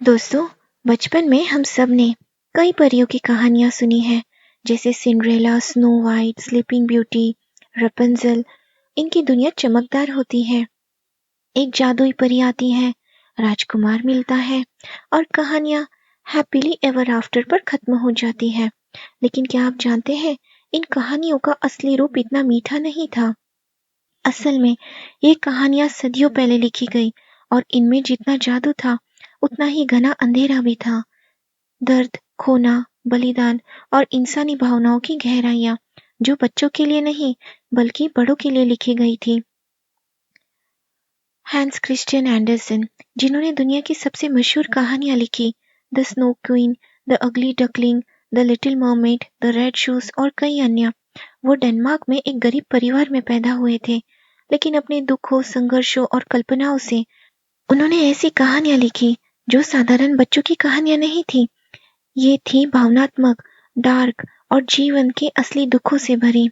दोस्तों, बचपन में हम सब ने कई परियों की कहानियां सुनी हैं, जैसे Cinderella, Snow White, Sleeping Beauty, Rapunzel. इनकी दुनिया चमकदार होती है। एक जादुई परी आती है, राजकुमार मिलता है और कहानियां हैप्पीली एवर आफ्टर पर खत्म हो जाती है। लेकिन क्या आप जानते हैं, इन कहानियों का असली रूप इतना मीठा नहीं था। असल में ये कहानियां सदियों पहले लिखी गई और इनमें जितना जादू था, उतना ही घना अंधेरा भी था। दर्द, खोना, बलिदान और इंसानी भावनाओं की गहराइयां जो बच्चों के लिए नहीं बल्कि बड़ों के लिए लिखी गई थी। हैंस क्रिश्चियन एंडरसन, जिन्होंने दुनिया की सबसे मशहूर कहानियां लिखी, the snow queen, the ugly duckling, the little mermaid, the red shoes और कई अन्य, वो डेनमार्क में एक गरीब परिवार में पैदा हुए थे। लेकिन अपने दुखों, संघर्षों और कल्पनाओं से उन्होंने ऐसी कहानियां लिखी जो साधारण बच्चों की कहानियां नहीं थी। ये थी भावनात्मक, डार्क और जीवन के असली दुखों से भरी।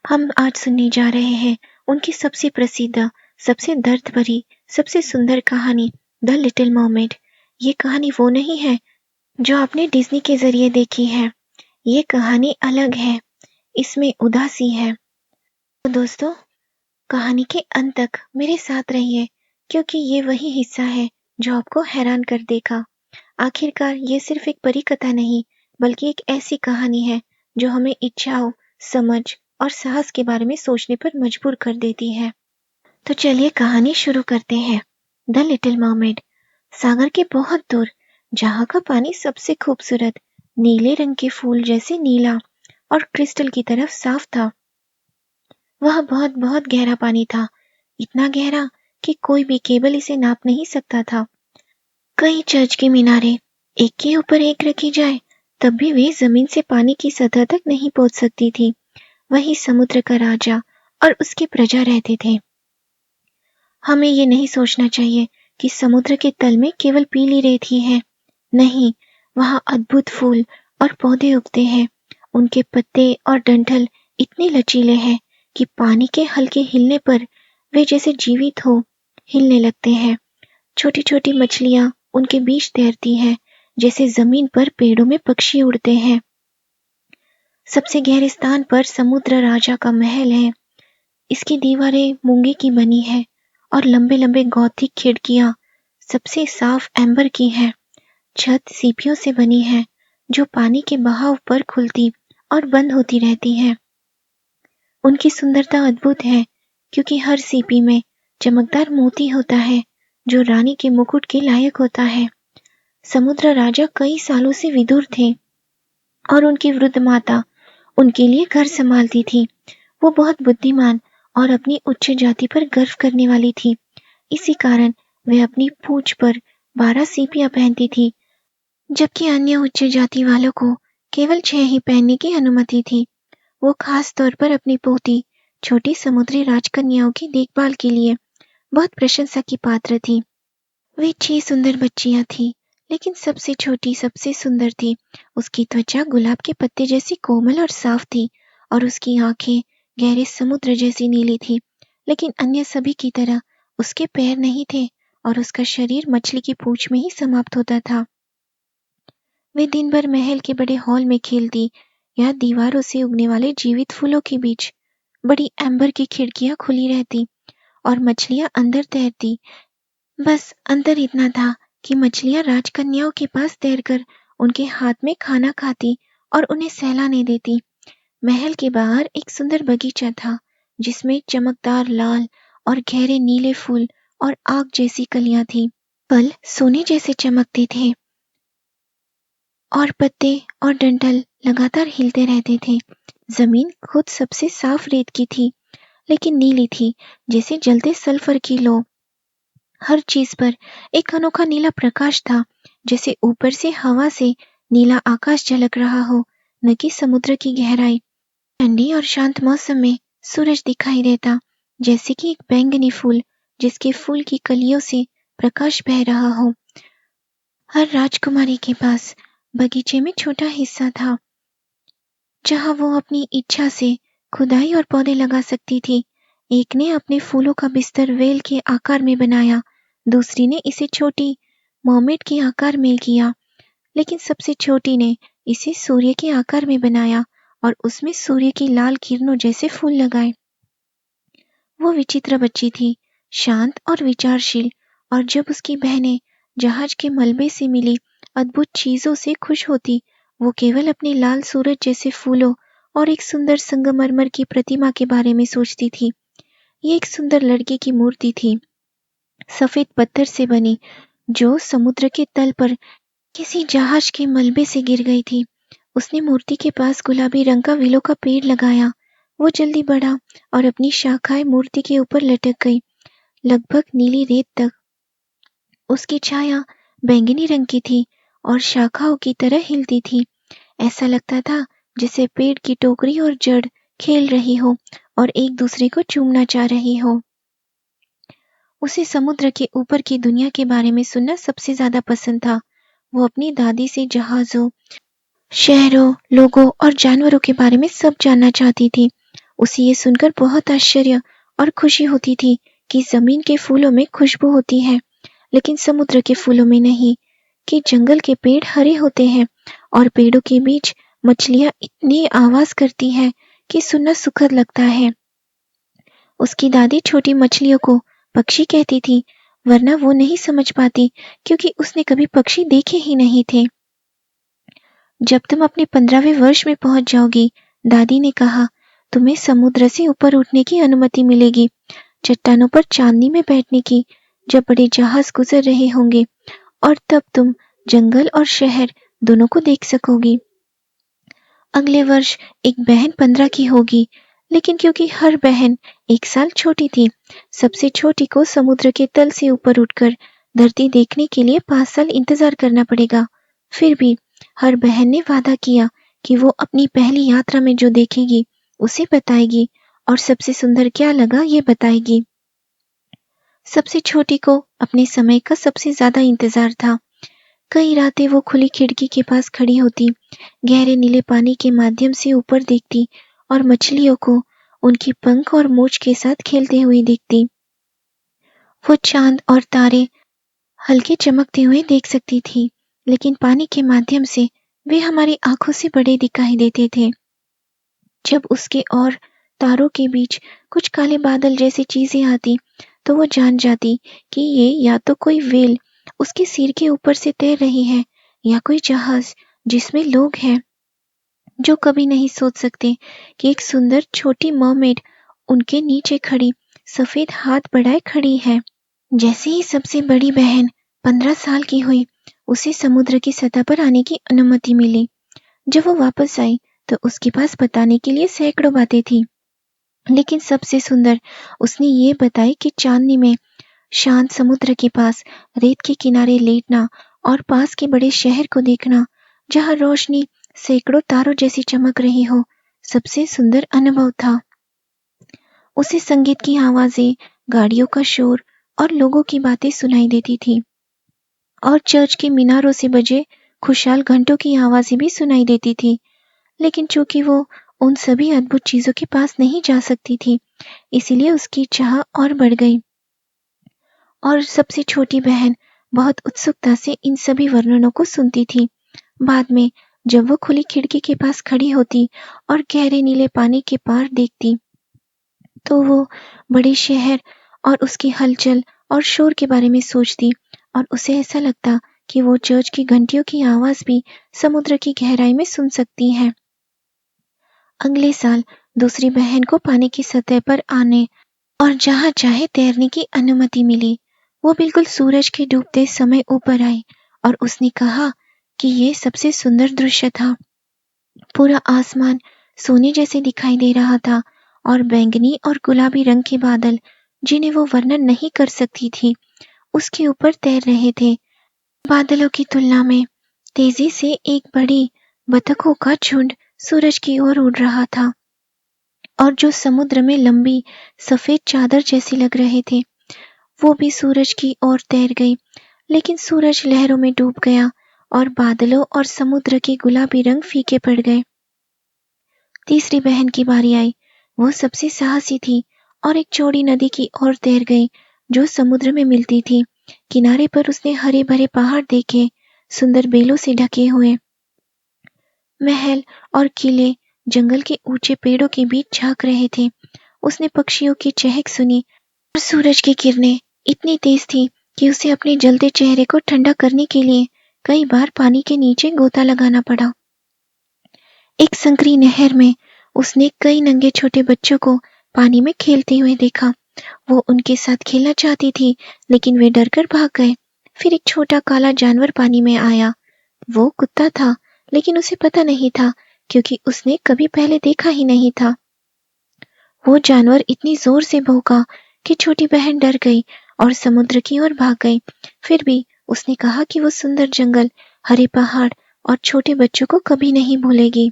हम आज सुनने जा रहे हैं उनकी सबसे प्रसिद्ध, सबसे दर्द भरी, सबसे सुंदर कहानी, द लिटिल मरमेड। ये कहानी वो नहीं है जो आपने डिज्नी के जरिए देखी है। ये कहानी अलग है, इसमें उदासी है। तो दोस्तों, कहानी के अंत तक मेरे साथ रहिए, क्योंकि ये वही हिस्सा है जो आपको हैरान कर देगा। आखिरकार ये सिर्फ एक परी कथा नहीं, बल्कि एक ऐसी कहानी है जो हमें इच्छाओं, समझ और साहस के बारे में सोचने पर मजबूर कर देती है। तो चलिए कहानी शुरू करते हैं। The little mermaid. सागर के बहुत दूर, जहाँ का पानी सबसे खूबसूरत नीले रंग के फूल जैसे नीला और क्रिस्टल की तरफ साफ था। वह बहुत बहुत गहरा पानी था, इतना गहरा कि कोई भी केबल इसे नाप नहीं सकता था। कई चर्च की मीनारें एक के ऊपर एक रखी जाए, तब भी वे जमीन से पानी की सतह तक नहीं पहुंच सकती थी। वही समुद्र का राजा और उसकी प्रजा रहते थे। हमें ये नहीं सोचना चाहिए कि समुद्र के तल में केवल पीली रेत ही है। नहीं, वहाँ अद्भुत फूल और पौधे उगते हैं। उनके पत्ते और डंठल इतने लचीले हैं कि पानी के हल्के हिलने पर वे जैसे जीवित हो हिलने लगते हैं। छोटी छोटी मछलियां उनके बीच तैरती हैं, जैसे जमीन पर पेड़ों में पक्षी उड़ते हैं। सबसे गहरे स्थान पर समुद्र राजा का महल है। इसकी दीवारें मूंगे की बनी है और लंबे लंबे गॉथिक खिड़कियां सबसे साफ एम्बर की हैं। छत सीपियों से बनी है जो पानी के बहाव पर खुलती और बंद होती रहती है। उनकी सुंदरता अद्भुत है, क्योंकि हर सीपी में चमकदार मोती होता है जो रानी के मुकुट के लायक होता है। समुद्र राजा कई सालों से विदुर थे और उनकी वृद्ध माता उनके लिए घर संभालती थी। वो बहुत बुद्धिमान और अपनी उच्च जाति पर गर्व करने वाली थी। इसी कारण वे अपनी पूंछ पर 12 सीपियां पहनती थी, जबकि अन्य उच्च जाति वालों को केवल 6 ही पहनने की अनुमति थी। वो खास तौर पर अपनी पोती, छोटी समुद्री राजकन्याओं की देखभाल के लिए बहुत प्रशंसा की पात्र थी। वे 6 सुंदर बच्चियां थीं, लेकिन सबसे छोटी सबसे सुंदर थी। उसकी त्वचा गुलाब के पत्ते जैसी कोमल और साफ थी और उसकी आंखें गहरे समुद्र जैसी नीली थी। लेकिन अन्य सभी की तरह उसके पैर नहीं थे और उसका शरीर मछली की पूंछ में ही समाप्त होता था। वे दिन भर महल के बड़े हॉल में खेलती या दीवारों से उगने वाले जीवित फूलों के बीच बड़ी एम्बर की खिड़कियां खुली रहती और मछलियां अंदर तैरती। बस अंतर इतना था कि मछलियां राजकन्याओं के पास तैरकर उनके हाथ में खाना खाती और उन्हें सहलाने देती। महल के बाहर एक सुंदर बगीचा था, जिसमें चमकदार लाल और गहरे नीले फूल और आग जैसी कलियां थीं। फल सोने जैसे चमकते थे और पत्ते और डंठल लगातार हिलते रहते थे। जमीन खुद सबसे साफ रेत की थी, लेकिन नीली थी जैसे जलते सल्फर की लौ। हर चीज पर एक अनोखा नीला प्रकाश था, जैसे ऊपर से हवा से नीला आकाश झलक रहा हो, न कि समुद्र की गहराई। ठंडी और शांत मौसम में सूरज दिखाई देता, जैसे कि एक बैंगनी फूल जिसके फूल की कलियों से प्रकाश बह रहा हो। हर राजकुमारी के पास बगीचे में छोटा हिस्सा था, जहां वो अपनी इच्छा से खुदाई और पौधे लगा सकती थी। एक ने अपने फूलों का बिस्तर वेल के आकार में बनाया, दूसरी ने इसे छोटी मर्मेड के आकार में किया, लेकिन सबसे छोटी ने इसे सूर्य के आकार में बनाया और उसमें सूर्य की लाल किरणों जैसे फूल लगाए। वो विचित्र बच्ची थी, शांत और विचारशील, और जब उसकी बहनें जहाज के मलबे से मिली अद्भुत चीजों से खुश होती, वो केवल अपने लाल सूरज जैसे फूलों और एक सुंदर संगमरमर की प्रतिमा के बारे में सोचती थी। ये एक सुंदर लड़की की मूर्ति थी, सफेद पत्थर से बनी, जो समुद्र के तल पर किसी जहाज के मलबे से गिर गई थी। उसने मूर्ति के पास गुलाबी रंग का विलो का पेड़ लगाया। वो जल्दी बढ़ा और अपनी शाखाएं मूर्ति के ऊपर लटक गई, लगभग नीली रेत तक। उसकी छाया बैंगनी रंग की थी और शाखाओं की तरह हिलती थी। ऐसा लगता था जैसे पेड़ की टोकरी और जड़ खेल रही हो और एक दूसरे को चूमना चाह रही हो। उसे समुद्र के ऊपर की दुनिया के बारे में सुनना सबसे ज्यादा पसंद था। वो अपनी दादी से जहाजों, शहरों, लोगों और जानवरों के बारे में सब जानना चाहती थी। उसे ये सुनकर बहुत आश्चर्य और खुशी होती थी कि जमीन के फूलों में खुशबू होती है, लेकिन समुद्र के फूलों में नहीं, कि जंगल के पेड़ हरे होते हैं और पेड़ों के बीच मछलियां इतनी आवाज करती है कि सुनना सुखद लगता है। उसकी दादी छोटी मछलियों को पक्षी कहती थी, वरना वो नहीं समझ पाती क्योंकि उसने कभी पक्षी देखे ही नहीं थे। जब तुम अपने 15वें वर्ष में पहुंच जाओगी, दादी ने कहा, तुम्हें समुद्र से ऊपर उठने की अनुमति मिलेगी, चट्टानों पर चांदनी में बैठने की, जब बड़े जहाज गुजर रहे होंगे, और तब तुम जंगल और शहर दोनों को देख सकोगी। अगले वर्ष एक बहन 15 की होगी, लेकिन क्योंकि हर बहन एक साल छोटी थी, सबसे छोटी को समुद्र के तल से ऊपर उठकर धरती देखने के लिए 5 साल इंतजार करना पड़ेगा। फिर भी हर बहन ने वादा किया कि वो अपनी पहली यात्रा में जो देखेगी उसे बताएगी और सबसे सुंदर क्या लगा ये बताएगी। सबसे छोटी को अपने समय का सबसे ज्यादा इंतजार था। कई रातें वो खुली खिड़की के पास खड़ी होती, गहरे नीले पानी के माध्यम से ऊपर देखती और मछलियों को उनकी पंख और मूंछ के साथ खेलते हुए देखती। वो चांद और तारे हल्के चमकते हुए देख सकती थी, लेकिन पानी के माध्यम से वे हमारी आंखों से बड़े दिखाई देते थे। जब उसके और तारों के बीच कुछ काले बादल जैसी चीजें आती, तो वो जान जाती कि ये या तो कोई व्हेल उसके सिर के ऊपर से तैर रही है या कोई जहाज जिसमें लोग हैं, जो कभी नहीं सोच सकते कि एक सुंदर छोटी मरमेड उनके नीचे खड़ी सफेद हाथ बढ़ाए खड़ी है। जैसे ही सबसे बड़ी बहन 15 साल की हुई, उसे समुद्र की सतह पर आने की अनुमति मिली। जब वो वापस आई तो उसके पास बताने के लिए सैकड़ों बातें थी, लेकिन सबसे सुंदर उसने ये बताई कि चांदनी में शांत समुद्र के पास रेत के किनारे लेटना और पास के बड़े शहर को देखना जहां रोशनी सैकड़ों तारों जैसी चमक रही हो, सबसे सुंदर अनुभव था। उसे संगीत की आवाजें, गाड़ियों का शोर और लोगों की बातें सुनाई देती थी, और चर्च के मीनारों से बजे खुशहाल घंटों की आवाजें भी सुनाई देती थी। लेकिन चूंकि वो उन सभी अद्भुत चीजों के पास नहीं जा सकती थी, इसीलिए उसकी चाह और बढ़ गई, और सबसे छोटी बहन बहुत उत्सुकता से इन सभी वर्णनों को सुनती थी। बाद में जब वो खुली खिड़की के पास खड़ी होती और गहरे नीले पानी के पार देखती, तो वो बड़े शहर और उसकी हलचल और शोर के बारे में सोचती, और उसे ऐसा लगता कि वो चर्च की घंटियों की आवाज भी समुद्र की गहराई में सुन सकती है। अगले साल दूसरी बहन को पानी की सतह पर आने और जहां चाहे तैरने की अनुमति मिली। वो बिल्कुल सूरज के डूबते समय ऊपर आई और उसने कहा कि ये सबसे सुंदर दृश्य था। पूरा आसमान सोने जैसे दिखाई दे रहा था, और बैंगनी और गुलाबी रंग के बादल, जिन्हें वो वर्णन नहीं कर सकती थी, उसके ऊपर तैर रहे थे। बादलों की तुलना में तेजी से एक बड़ी बतखों का झुंड सूरज की ओर उड़ रहा था, और जो समुद्र में लंबी सफेद चादर जैसे लग रहे थे, वो भी सूरज की ओर तैर गई। लेकिन सूरज लहरों में डूब गया और बादलों और समुद्र के गुलाबी रंग फीके पड़ गए। तीसरी बहन की बारी आई। वो सबसे साहसी थी और एक चौड़ी नदी की ओर तैर गई जो समुद्र में मिलती थी। किनारे पर उसने हरे भरे पहाड़ देखे, सुंदर बेलों से ढके हुए महल और किले जंगल के ऊंचे पेड़ों के बीच झांक रहे थे। उसने पक्षियों की चहक सुनी और सूरज की किरणें इतनी तेज थी कि उसे अपने जलते चेहरे को ठंडा करने के लिए कई बार पानी के नीचे गोता लगाना पड़ा। एक संकरी नहर में उसने कई नंगे छोटे बच्चों को पानी में खेलते हुए देखा। वो उनके साथ खेलना चाहती थी, लेकिन वे डरकर भाग गए। फिर एक छोटा काला जानवर पानी में आया। वो कुत्ता था, लेकिन उसे पता नहीं था क्योंकि उसने कभी पहले देखा ही नहीं था। वो जानवर इतनी जोर से भौंका कि छोटी बहन डर गई और समुद्र की ओर भाग गई। फिर भी उसने कहा कि वो सुंदर जंगल, हरे पहाड़ और छोटे बच्चों को कभी नहीं भूलेगी।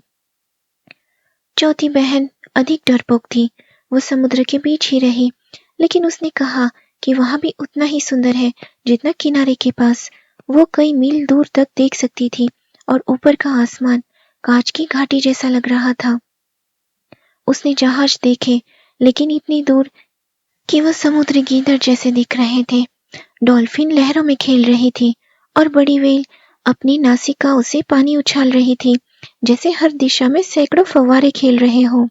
चौथी बहन अधिक डरपोक थी। वो समुद्र के बीच ही रही, लेकिन उसने कहा कि वहां भी उतना ही सुंदर है जितना किनारे के पास। वो कई मील दूर तक देख सकती थी और ऊपर का आसमान कांच की घाटी जैसा लग रहा था। उसने जहाज देखे, लेकिन इतनी दूर कि वो समुद्री गीदड़ जैसे दिख रहे थे। डॉल्फिन लहरों में खेल रही थी और बड़ी व्हेल अपनी नासिकाओं से पानी उछाल रही थी, जैसे हर दिशा में सैकड़ों फव्वारे खेल रहे हों।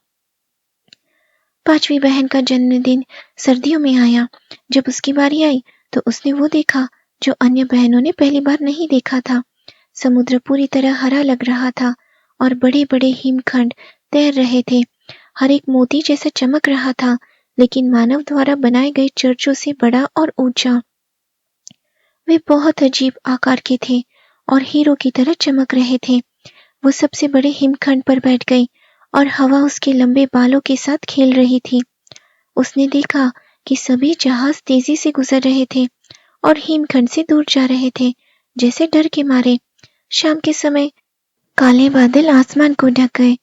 पांचवी बहन का जन्मदिन सर्दियों में आया। जब उसकी बारी आई तो उसने वो देखा जो अन्य बहनों ने पहली बार नहीं देखा था। समुद्र पूरी तरह हरा लग रहा था और बड़े बड़े हिमखंड तैर रहे थे। हर एक मोती जैसा चमक रहा था, लेकिन मानव द्वारा बनाए गए चर्चों से बड़ा और ऊंचा। वे बहुत अजीब आकार के थे और हीरो की तरह चमक रहे थे। वो सबसे बड़े हिमखंड पर बैठ गई और हवा उसके लंबे बालों के साथ खेल रही थी। उसने देखा कि सभी जहाज तेजी से गुजर रहे थे और हिमखंड से दूर जा रहे थे, जैसे डर के मारे। शाम के समय काले बादल आसमान को ढक गए,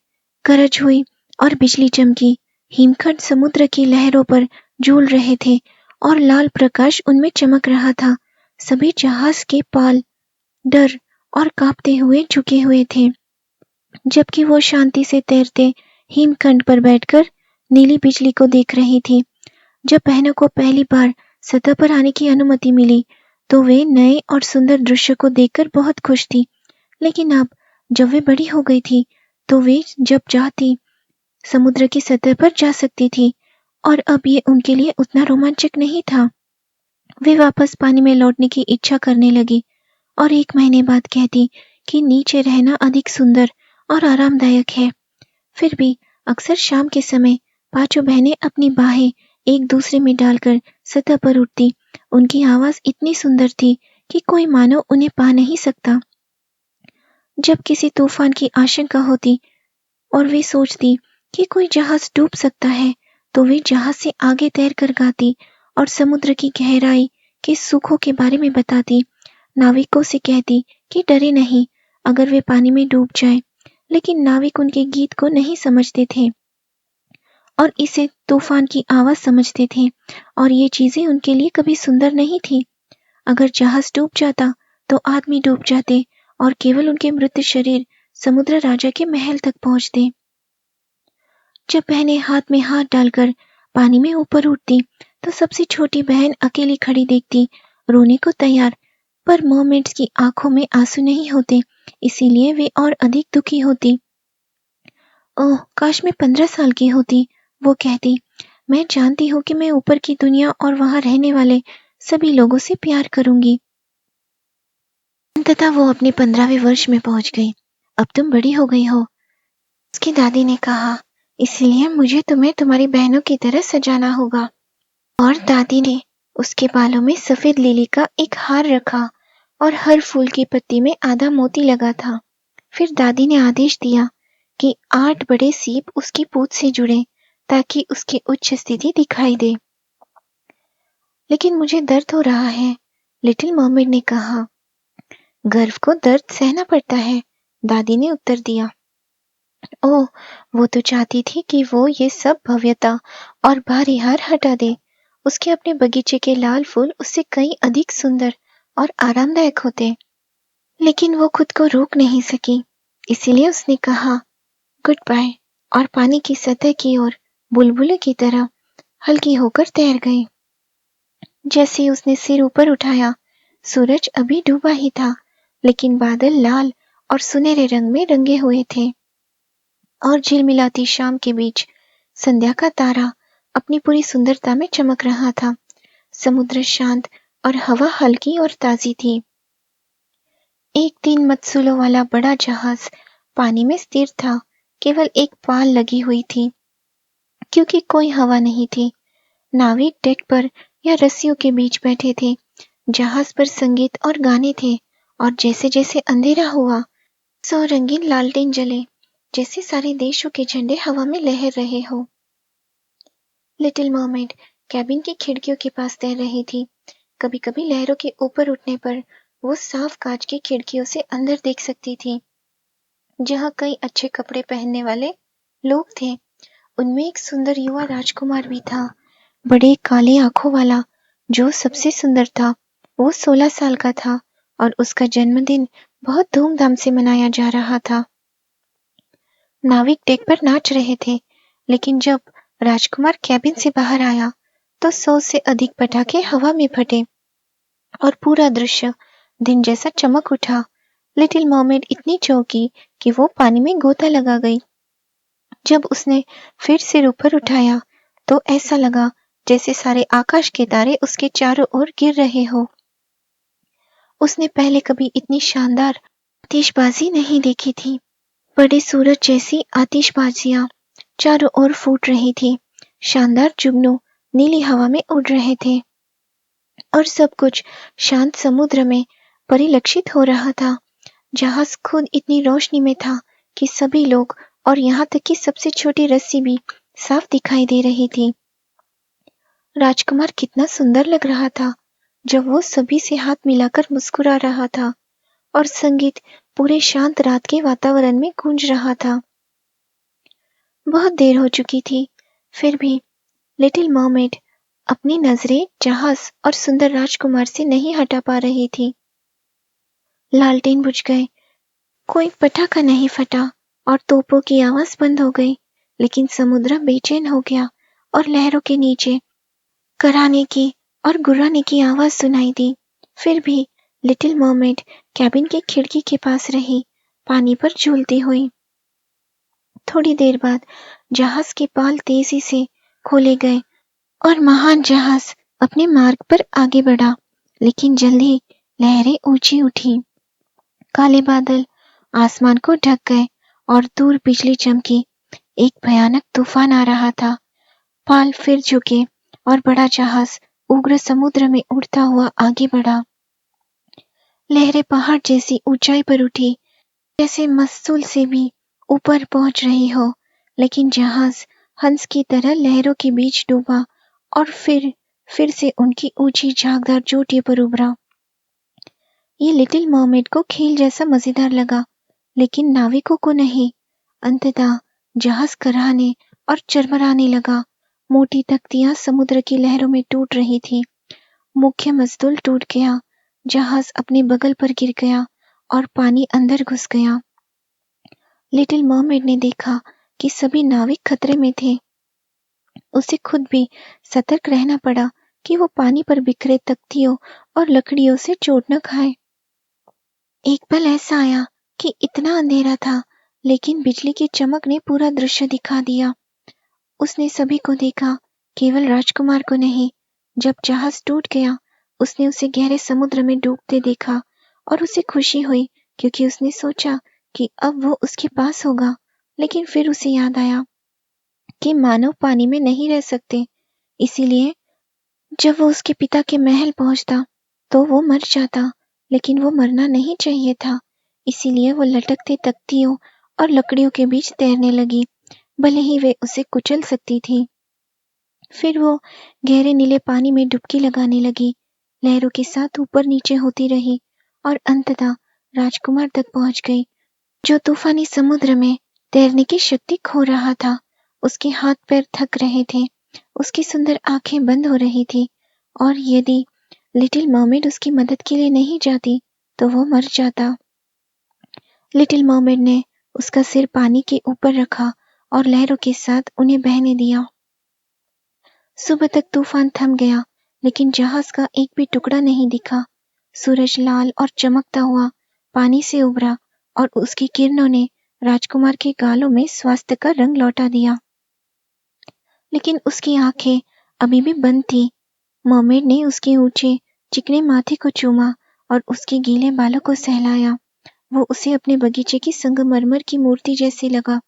गरज हुई और बिजली चमकी। हिमखंड समुद्र की लहरों पर झूल रहे थे और लाल प्रकाश उनमें चमक रहा था। सभी जहाज के पाल डर और कांपते हुए झुके हुए थे, जबकि वो शांति से तैरते हिमखंड पर बैठकर नीली बिजली को देख रही थी। जब बहनों को पहली बार सतह पर आने की अनुमति मिली तो वे नए और सुंदर दृश्य को देखकर बहुत खुश थी। लेकिन अब जब वे बड़ी हो गई थी तो वे जब चाहती समुद्र की सतह पर जा सकती थी, और अब ये उनके लिए उतना रोमांचक नहीं था। वे वापस पानी में लौटने की इच्छा करने लगी और 1 महीने बाद कहती कि नीचे रहना अधिक सुंदर और आरामदायक है। फिर भी अक्सर शाम के समय पांचों बहनें अपनी बाहें एक दूसरे में डालकर सतह पर उठती। उनकी आवाज इतनी सुंदर थी कि कोई मानव उन्हें पा नहीं सकता। जब किसी तूफान की आशंका होती और वे सोचती कि कोई जहाज डूब सकता है, तो वे जहाज से आगे तैर कर गाती और समुद्र की गहराई के सुखों के बारे में बताती। नाविकों से कहती कि डरे नहीं अगर वे पानी में डूब जाएं, लेकिन नाविक उनके गीत को नहीं समझते थे और इसे तूफान की आवाज समझते थे, और ये चीजें उनके लिए कभी सुंदर नहीं थी। अगर जहाज डूब जाता तो आदमी डूब जाते और केवल उनके मृत शरीर समुद्र राजा के महल तक पहुंचते। जब बहनें हाथ में हाथ डालकर पानी में ऊपर उठती तो सबसे छोटी बहन अकेली खड़ी देखती, रोने को तैयार। पर मर्मेड्स की आंखों में आंसू नहीं होते, इसीलिए वे और अधिक दुखी होती। ओह, काश मैं 15 साल की होती, वो कहती। मैं जानती हूँ कि मैं ऊपर की दुनिया और वहां रहने वाले सभी लोगों से प्यार करूंगी। अंततः वो अपने 15वें वर्ष में पहुंच गई। अब तुम बड़ी हो गई हो, उसकी दादी ने कहा, इसलिए मुझे तुम्हें तुम्हारी बहनों की तरह सजाना होगा। और दादी ने उसके बालों में सफेद लिली का एक हार रखा और हर फूल की पत्ती में आधा मोती लगा था। फिर दादी ने आदेश दिया कि 8 बड़े सीप उसकी पूंछ से जुड़े ताकि उसकी उच्च स्थिति दिखाई दे। लेकिन मुझे दर्द हो रहा है, लिटिल मर्मेड ने कहा। गर्व को दर्द सहना पड़ता है, दादी ने उत्तर दिया। ओह, वो तो चाहती थी कि वो ये सब भव्यता और भारी हार हटा दे। उसके अपने बगीचे के लाल फूल उससे कई अधिक सुंदर और आरामदायक होते, लेकिन वो खुद को रोक नहीं सकी। इसीलिए उसने कहा गुड बाय और पानी की सतह की ओर बुलबुले की तरह हल्की होकर तैर गई। जैसे ही उसने सिर ऊपर उठाया, सूरज अभी डूबा ही था, लेकिन बादल लाल और सुनहरे रंग में रंगे हुए थे और झिलमिलाती शाम के बीच संध्या का तारा अपनी पूरी सुंदरता में चमक रहा था। समुद्र शांत और हवा हल्की और ताजी थी। एक 3 मत्सुलों वाला बड़ा जहाज पानी में स्थिर था। केवल एक पाल लगी हुई थी, क्योंकि कोई हवा नहीं थी। नाविक डेक पर या रस्सियों के बीच बैठे थे। जहाज पर संगीत और गाने थे, और जैसे जैसे अंधेरा हुआ, सौ रंगीन लालटेन जले, जैसे सारे देशों के झंडे हवा में लहर रहे हो। लिटिल मरमेड कैबिन की खिड़कियों के पास तैर रही थी। कभी कभी लहरों के ऊपर उठने पर वो साफ कांच की खिड़कियों से अंदर देख सकती थी, जहाँ कई अच्छे कपड़े पहनने वाले लोग थे। उनमें एक सुंदर युवा राजकुमार भी था, बड़े काले आंखों वाला, जो सबसे सुंदर था। वो 16 साल का था और उसका जन्मदिन बहुत धूमधाम से मनाया जा रहा था। नाविक डेक पर नाच रहे थे, लेकिन जब राजकुमार कैबिन से बाहर आया तो 100 से अधिक पटाखे हवा में फटे और पूरा दृश्य दिन जैसा चमक उठा। लिटिल मरमेड इतनी चौंकी कि वो पानी में गोता लगा गई। जब उसने फिर सिर ऊपर उठाया तो ऐसा लगा जैसे सारे आकाश के तारे उसके चारों ओर गिर रहे हो। उसने पहले कभी इतनी शानदार आतिशबाजी नहीं देखी थी। बड़े सूरज जैसी आतिशबाजियां चारों ओर फूट रही थी। शानदार जुगनू नीली हवा में उड़ रहे थे और सब कुछ शांत समुद्र में परिलक्षित हो रहा था। जहाज खुद इतनी रोशनी में था कि सभी लोग और यहाँ तक कि सबसे छोटी रस्सी भी साफ दिखाई दे रही थी। राजकुमार कितना सुंदर लग रहा था जब वो सभी से हाथ मिलाकर मुस्कुरा रहा था, और संगीत पूरे शांत रात के वातावरण में गूंज रहा था। बहुत देर हो चुकी थी, फिर भी लिटिल मरमेड अपनी नजरें जहाज और सुंदर राजकुमार से नहीं हटा पा रही थी। लालटेन बुझ गए, कोई पटाखा नहीं फटा और तोपों की आवाज बंद हो गई, लेकिन समुद्र बेचैन हो गया और लहरों के नीचे कराने की और गुर्राने की आवाज सुनाई दी। फिर भी लिटिल मरमेड कैबिन की खिड़की के पास रही, पानी पर झूलती हुई। थोड़ी देर बाद जहाज के पाल तेजी से खोले गए और महान जहाज अपने मार्ग पर आगे बढ़ा, लेकिन जल्दी लहरें ऊंची उठी। काले बादल आसमान को ढक गए और दूर बिजली चमकी। एक भयानक तूफान आ रहा था। पाल फिर झुके और बड़ा जहाज उग्र समुद्र में उड़ता हुआ आगे बढ़ा। लहरें पहाड़ जैसी ऊंचाई पर उठी, जैसे मस्तूल से भी ऊपर पहुंच रही हो, लेकिन जहाज हंस की तरह लहरों के बीच डूबा और फिर से उनकी ऊंची झागदार चोटियों पर उभरा। ये लिटिल मरमेड को खेल जैसा मजेदार लगा, लेकिन नाविकों को नहीं। अंततः जहाज कराहने और चरमराने लगा। मोटी तख्तियां समुद्र की लहरों में टूट रही थी। मुख्य मस्तूल टूट गया, जहाज अपने बगल पर गिर गया और पानी अंदर घुस गया। लिटिल मरमेड ने देखा कि सभी नाविक खतरे में थे। उसे खुद भी सतर्क रहना पड़ा कि वो पानी पर बिखरे तख्तियों और लकड़ियों से चोट न खाए। एक पल ऐसा आया कि इतना अंधेरा था, लेकिन बिजली की चमक ने पूरा दृश्य दिखा दिया। उसने सभी को देखा, केवल राजकुमार को नहीं। जब जहाज टूट गया, उसने उसे गहरे समुद्र में डूबते देखा और उसे खुशी हुई, क्योंकि उसने सोचा कि अब वो उसके पास होगा। लेकिन फिर उसे याद आया कि मानव पानी में नहीं रह सकते, इसीलिए जब वो उसके पिता के महल पहुंचता तो वो मर जाता। लेकिन वो मरना नहीं चाहिए था, इसीलिए वो लटकते तख्तियों और लकड़ियों के बीच तैरने लगी, भले ही वे उसे कुचल सकती थी। फिर वो गहरे नीले पानी में डुबकी लगाने लगी, लहरों के साथ ऊपर नीचे होती रही और अंततः राजकुमार तक पहुंच गई, जो तूफानी समुद्र में तैरने की शक्ति खो रहा था। उसके हाथ पैर थक रहे थे, उसकी सुंदर आंखें बंद हो रही थी, और यदि लिटिल मरमेड उसकी मदद के लिए नहीं जाती तो वो मर जाता। लिटिल मरमेड ने उसका सिर पानी के ऊपर रखा और लहरों के साथ उन्हें बहने दिया। सुबह तक तूफान थम गया, लेकिन जहाज का एक भी टुकड़ा नहीं दिखा। सूरज लाल और चमकता हुआ पानी से उभरा और उसकी किरणों ने राजकुमार के गालों में स्वास्थ्य का रंग लौटा दिया। लेकिन उसकी आंखें अभी भी बंद थी। मरमेड ने उसके ऊंचे चिकने माथे को चूमा और उसके गीले बालों को सहलाया। वो उसे अपने बगीचे की संगमरमर की मूर्ति जैसी लगा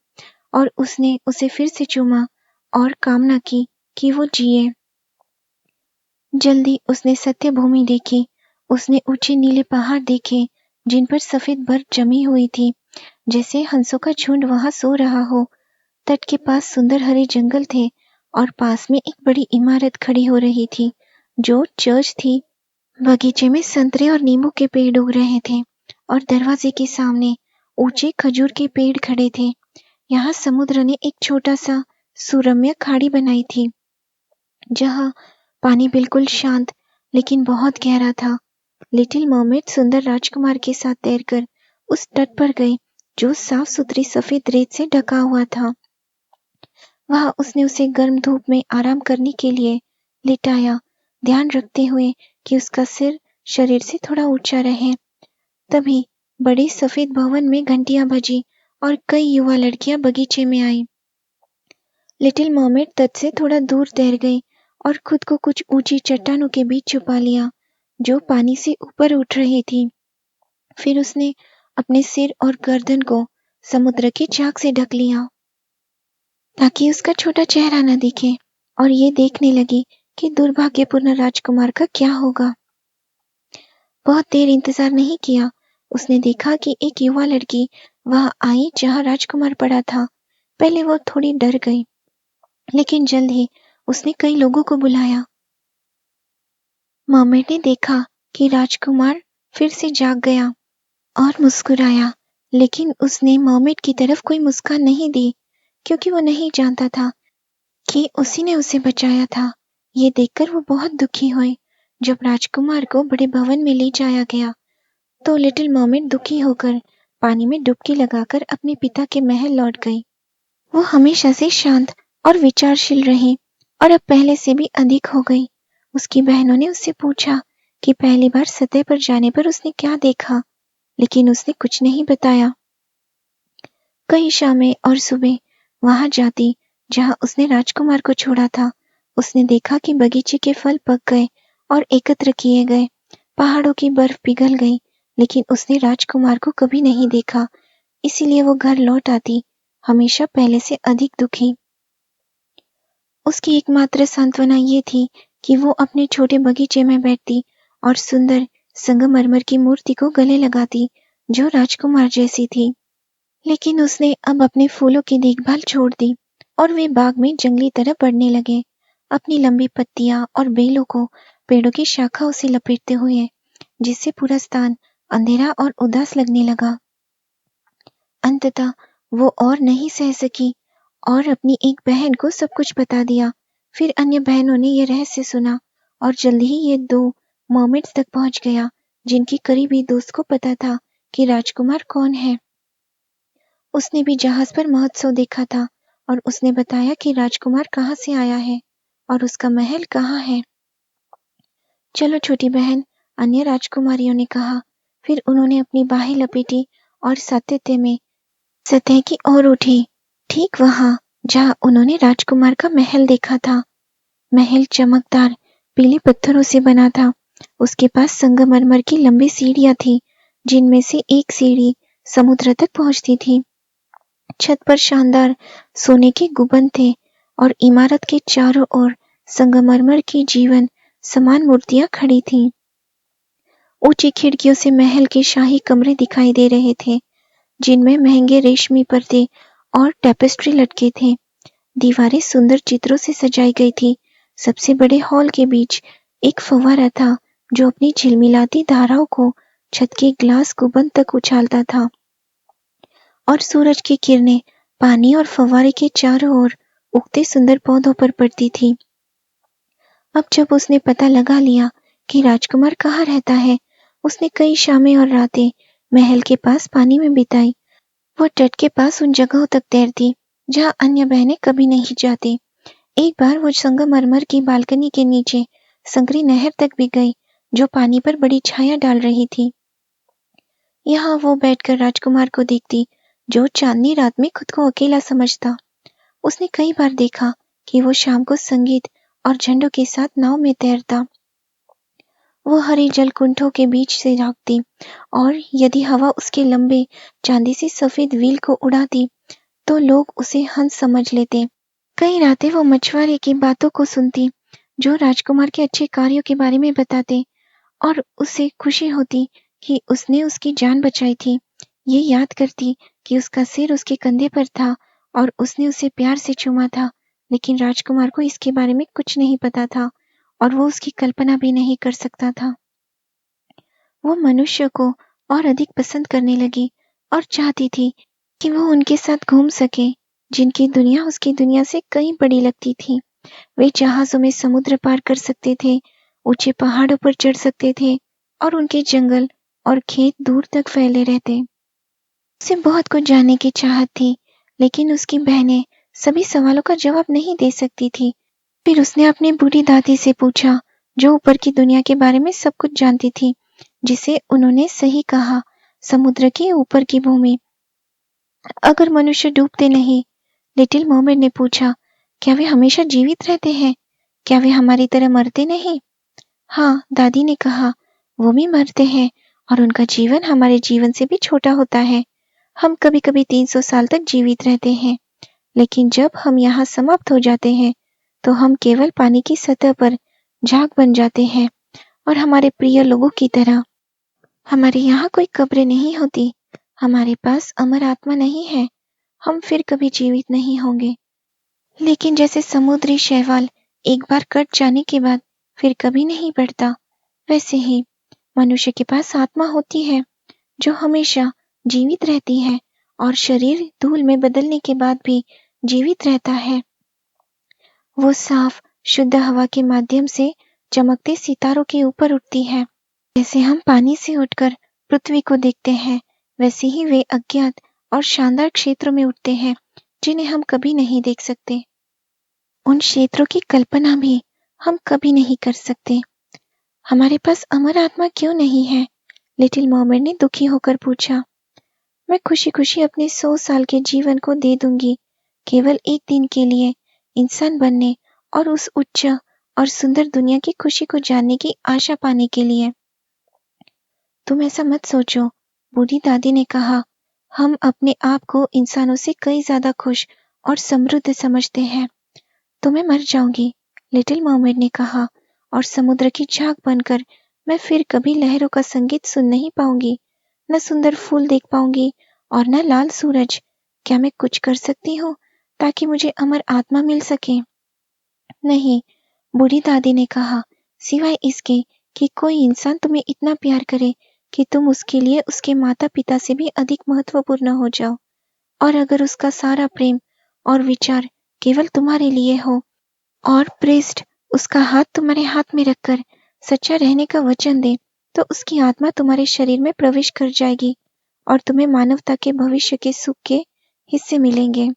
और उसने उसे फिर से चूमा और कामना की कि वो जिए। जल्दी उसने सत्य भूमि देखी। उसने ऊंचे नीले पहाड़ देखे जिन पर सफेद बर्फ जमी हुई थी, जैसे हंसों का झुंड वहां सो रहा हो। तट के पास सुंदर हरे जंगल थे और पास में एक बड़ी इमारत खड़ी हो रही थी जो चर्च थी। बगीचे में संतरे और नींबू के पेड़ उग रहे थे और दरवाजे के सामने ऊंचे खजूर के पेड़ खड़े थे। यहाँ समुद्र ने एक छोटा सा सुरम्य खाड़ी बनाई थी जहाँ पानी बिल्कुल शांत लेकिन बहुत गहरा था। लिटिल मरमेड सुंदर राजकुमार के साथ तैरकर उस तट पर गई जो साफ सुथरी सफेद रेत से ढका हुआ था। वहां उसने उसे गर्म धूप में आराम करने के लिए लिटाया, ध्यान रखते हुए कि उसका सिर शरीर से थोड़ा ऊंचा रहे। तभी बड़े सफेद भवन में घंटियां बजी और कई युवा लड़कियां बगीचे में आई। लिटिल मरमेड तट से थोड़ा दूर तैर गई और खुद को कुछ ऊंची चट्टानों के बीच छुपा लिया जो पानी से ऊपर उठ रही थी। फिर उसने अपने सिर और गर्दन को समुद्र की झाग से ढक लिया ताकि उसका छोटा चेहरा न दिखे और ये देखने लगी कि दुर्भाग्यपूर्ण राजकुमार का क्या होगा। बहुत देर इंतजार नहीं किया। उसने देखा कि एक युवा लड़की वहां आई जहां राजकुमार पड़ा था। पहले वो थोड़ी डर गई, लेकिन जल्द ही उसने कई लोगों को बुलाया। मरमेड ने देखा कि राजकुमार फिर से जाग गया और मुस्कुराया, लेकिन उसने मरमेड की तरफ कोई मुस्कान नहीं दी क्योंकि वो नहीं जानता था कि उसी ने उसे बचाया था। ये देखकर वो बहुत दुखी हुई। जब राजकुमार को बड़े भवन में ले जाया गया तो लिटिल मरमेड दुखी होकर पानी में डुबकी लगाकर अपने पिता के महल लौट गई। वो हमेशा से शांत और विचारशील रही और अब पहले से भी अधिक हो गई। उसकी बहनों ने उससे पूछा कि पहली बार सतह पर जाने पर उसने क्या देखा, लेकिन उसने कुछ नहीं बताया। कई शामें और सुबह वहां जाती जहां उसने राजकुमार को छोड़ा था। उसने देखा कि बगीचे के फल पक गए और एकत्र किए गए, पहाड़ों की बर्फ पिघल गई, लेकिन उसने राजकुमार को कभी नहीं देखा। इसीलिए वो घर लौट आती, हमेशा पहले से अधिक दुखी। उसकी एकमात्र सांत्वना ये थी कि वो अपने छोटे बगीचे में बैठती और सुंदर संगमरमर की मूर्ति को गले लगाती जो राजकुमार जैसी थी। लेकिन उसने अब अपने फूलों की देखभाल छोड़ दी और वे बाग में जंगली तरह बढ़ने लगे, अपनी लंबी पत्तियां और बेलों को पेड़ों की शाखाओं से लपेटते हुए, जिससे पूरा स्थान अंधेरा और उदास लगने लगा। अंततः वो और नहीं सह सकी और अपनी एक बहन को सब कुछ बता दिया। फिर अन्य बहनों ने यह रहस्य सुना और जल्द ही ये 2 मरमेड्स तक पहुंच गया जिनकी करीबी दोस्त को पता था कि राजकुमार कौन है। उसने भी जहाज पर महोत्सव देखा था और उसने बताया कि राजकुमार कहाँ से आया है और उसका महल कहाँ है। चलो छोटी बहन, अन्य राजकुमारियों ने कहा। फिर उन्होंने अपनी बाहें लपेटी और सातत्य में सतह की ओर उठी, ठीक वहां जहां उन्होंने राजकुमार का महल देखा था। महल चमकदार पीले पत्थरों से बना था। उसके पास संगमरमर की लंबी सीढ़ियां थी जिनमें से एक सीढ़ी समुद्र तक पहुंचती थी। छत पर शानदार सोने के गुंबद थे और इमारत के चारों ओर संगमरमर की जीवन समान मूर्तियां खड़ी थीं। ऊंची खिड़कियों से महल के शाही कमरे दिखाई दे रहे थे जिनमें महंगे रेशमी पर्दे और टेपेस्ट्री लटके थे। दीवारें सुंदर चित्रों से सजाई गई थी। सबसे बड़े हॉल के बीच एक फव्वारा था जो अपनी झिलमिलाती धाराओं को छत के ग्लास गुंबद तक उछालता था और सूरज की किरणें पानी और फव्वारे के चारों ओर उगते सुंदर पौधों पर पड़ती थी। अब जब उसने पता लगा लिया कि राजकुमार कहाँ रहता है, उसने कई शामें और रातें महल के पास पानी में बिताई। वो तट के पास उन जगहों तक तैरती जहां अन्य बहनें कभी नहीं जाती। एक बार वो संगमरमर की बालकनी के नीचे संकरी नहर तक भी गई, जो पानी पर बड़ी छाया डाल रही थी। यहाँ वो बैठकर राजकुमार को देखती, जो चांदनी रात में खुद को अकेला समझता। उसने कई बार देखा कि वो शाम को संगीत और झंडों के साथ नाव में तैरता। वो हरे जलकुंठों के बीच से झांकती, और यदि हवा उसके लंबे चांदी से सफेद व्हील को उड़ाती तो लोग उसे हंस समझ लेते। कई रातें वो मछुआरे की बातों को सुनती, जो राजकुमार के अच्छे कार्यों के बारे में बताते, और उसे खुशी होती कि उसने उसकी जान बचाई थी। ये याद करती कि उसका सिर उसके कंधे पर था और उसने उसे प्यार से चूमा था, लेकिन राजकुमार को इसके बारे में कुछ नहीं पता था और वो उसकी कल्पना भी नहीं कर सकता था। वो मनुष्य को और अधिक पसंद करने लगी और चाहती थी कि वो उनके साथ घूम सके, जिनकी दुनिया उसकी दुनिया से कहीं बड़ी लगती थी। वे जहाजों में समुद्र पार कर सकते थे, ऊंचे पहाड़ों पर चढ़ सकते थे, और उनके जंगल और खेत दूर तक फैले रहते। उसे बहुत कुछ जानने की चाहत थी, लेकिन उसकी बहनें सभी सवालों का जवाब नहीं दे सकती थी। फिर उसने अपनी बूढ़ी दादी से पूछा, जो ऊपर की दुनिया के बारे में सब कुछ जानती थी, जिसे उन्होंने सही कहा, समुद्र के ऊपर की भूमि। अगर मनुष्य डूबते नहीं, लिटिल मर्मेड ने पूछा, क्या वे हमेशा जीवित रहते हैं? क्या वे हमारी तरह मरते नहीं? हाँ, दादी ने कहा, वो भी मरते हैं और उनका जीवन हमारे जीवन से भी छोटा होता है। हम कभी-कभी 300 साल तक जीवित रहते हैं, लेकिन जब हम यहाँ समाप्त हो जाते हैं, तो हम केवल पानी की सतह पर झाग बन जाते हैं और हमारे प्रिय लोगों की तरह। हमारे यहाँ कोई कब्र नहीं होती, हमारे पास अमर आत्मा नहीं है, हम फिर कभी जीवित नहीं होंगे। लेकिन जैसे समुद्री शैवाल एक बार कट जाने के बाद फिर कभी नहीं बढ़ता, वैसे ही मनुष्य के पास आत्मा होती है, जो हमेशा जीवित रहती है और शरीर धूल में बदलने के बाद भी जीवित रहता है। वो साफ शुद्ध हवा के माध्यम से चमकते सितारों के ऊपर उड़ती है। जैसे हम पानी से उठकर पृथ्वी को देखते हैं, वैसे ही वे अज्ञात और शानदार क्षेत्रों में उड़ते हैं, जिन्हें हम कभी नहीं देख सकते। उन क्षेत्रों की कल्पना भी हम कभी नहीं कर सकते। हमारे पास अमर आत्मा क्यों नहीं है? लिटिल मर्मेड ने दुखी होकर पूछा। मैं खुशी खुशी अपने 100 साल के जीवन को दे दूंगी, केवल एक दिन के लिए इंसान बनने और उस उच्च और सुंदर दुनिया की खुशी को जानने की आशा पाने के लिए। तुम ऐसा मत सोचो, बूढ़ी दादी ने कहा। हम अपने आप को इंसानों से कई ज्यादा खुश और समृद्ध समझते हैं। तो मैं मर जाऊंगी, लिटिल मर्मेड ने कहा, और समुद्र की झाग बनकर मैं फिर कभी लहरों का संगीत सुन नहीं पाऊंगी, न सुंदर फूल देख पाऊंगी और न लाल सूरज। क्या मैं कुछ कर सकती हूँ ताकि मुझे अमर आत्मा मिल सके? नहीं, बूढ़ी दादी ने कहा, सिवाय इसके कि कोई इंसान तुम्हें इतना प्यार करे कि तुम उसके लिए उसके माता पिता से भी अधिक महत्वपूर्ण हो जाओ, और अगर उसका सारा प्रेम और विचार केवल तुम्हारे लिए हो, और प्रेस्ट उसका हाथ तुम्हारे हाथ में रखकर सच्चा रहने का वचन दे, तो उसकी आत्मा तुम्हारे शरीर में प्रवेश कर जाएगी और तुम्हें मानवता के भविष्य के सुख के हिस्से मिलेंगे।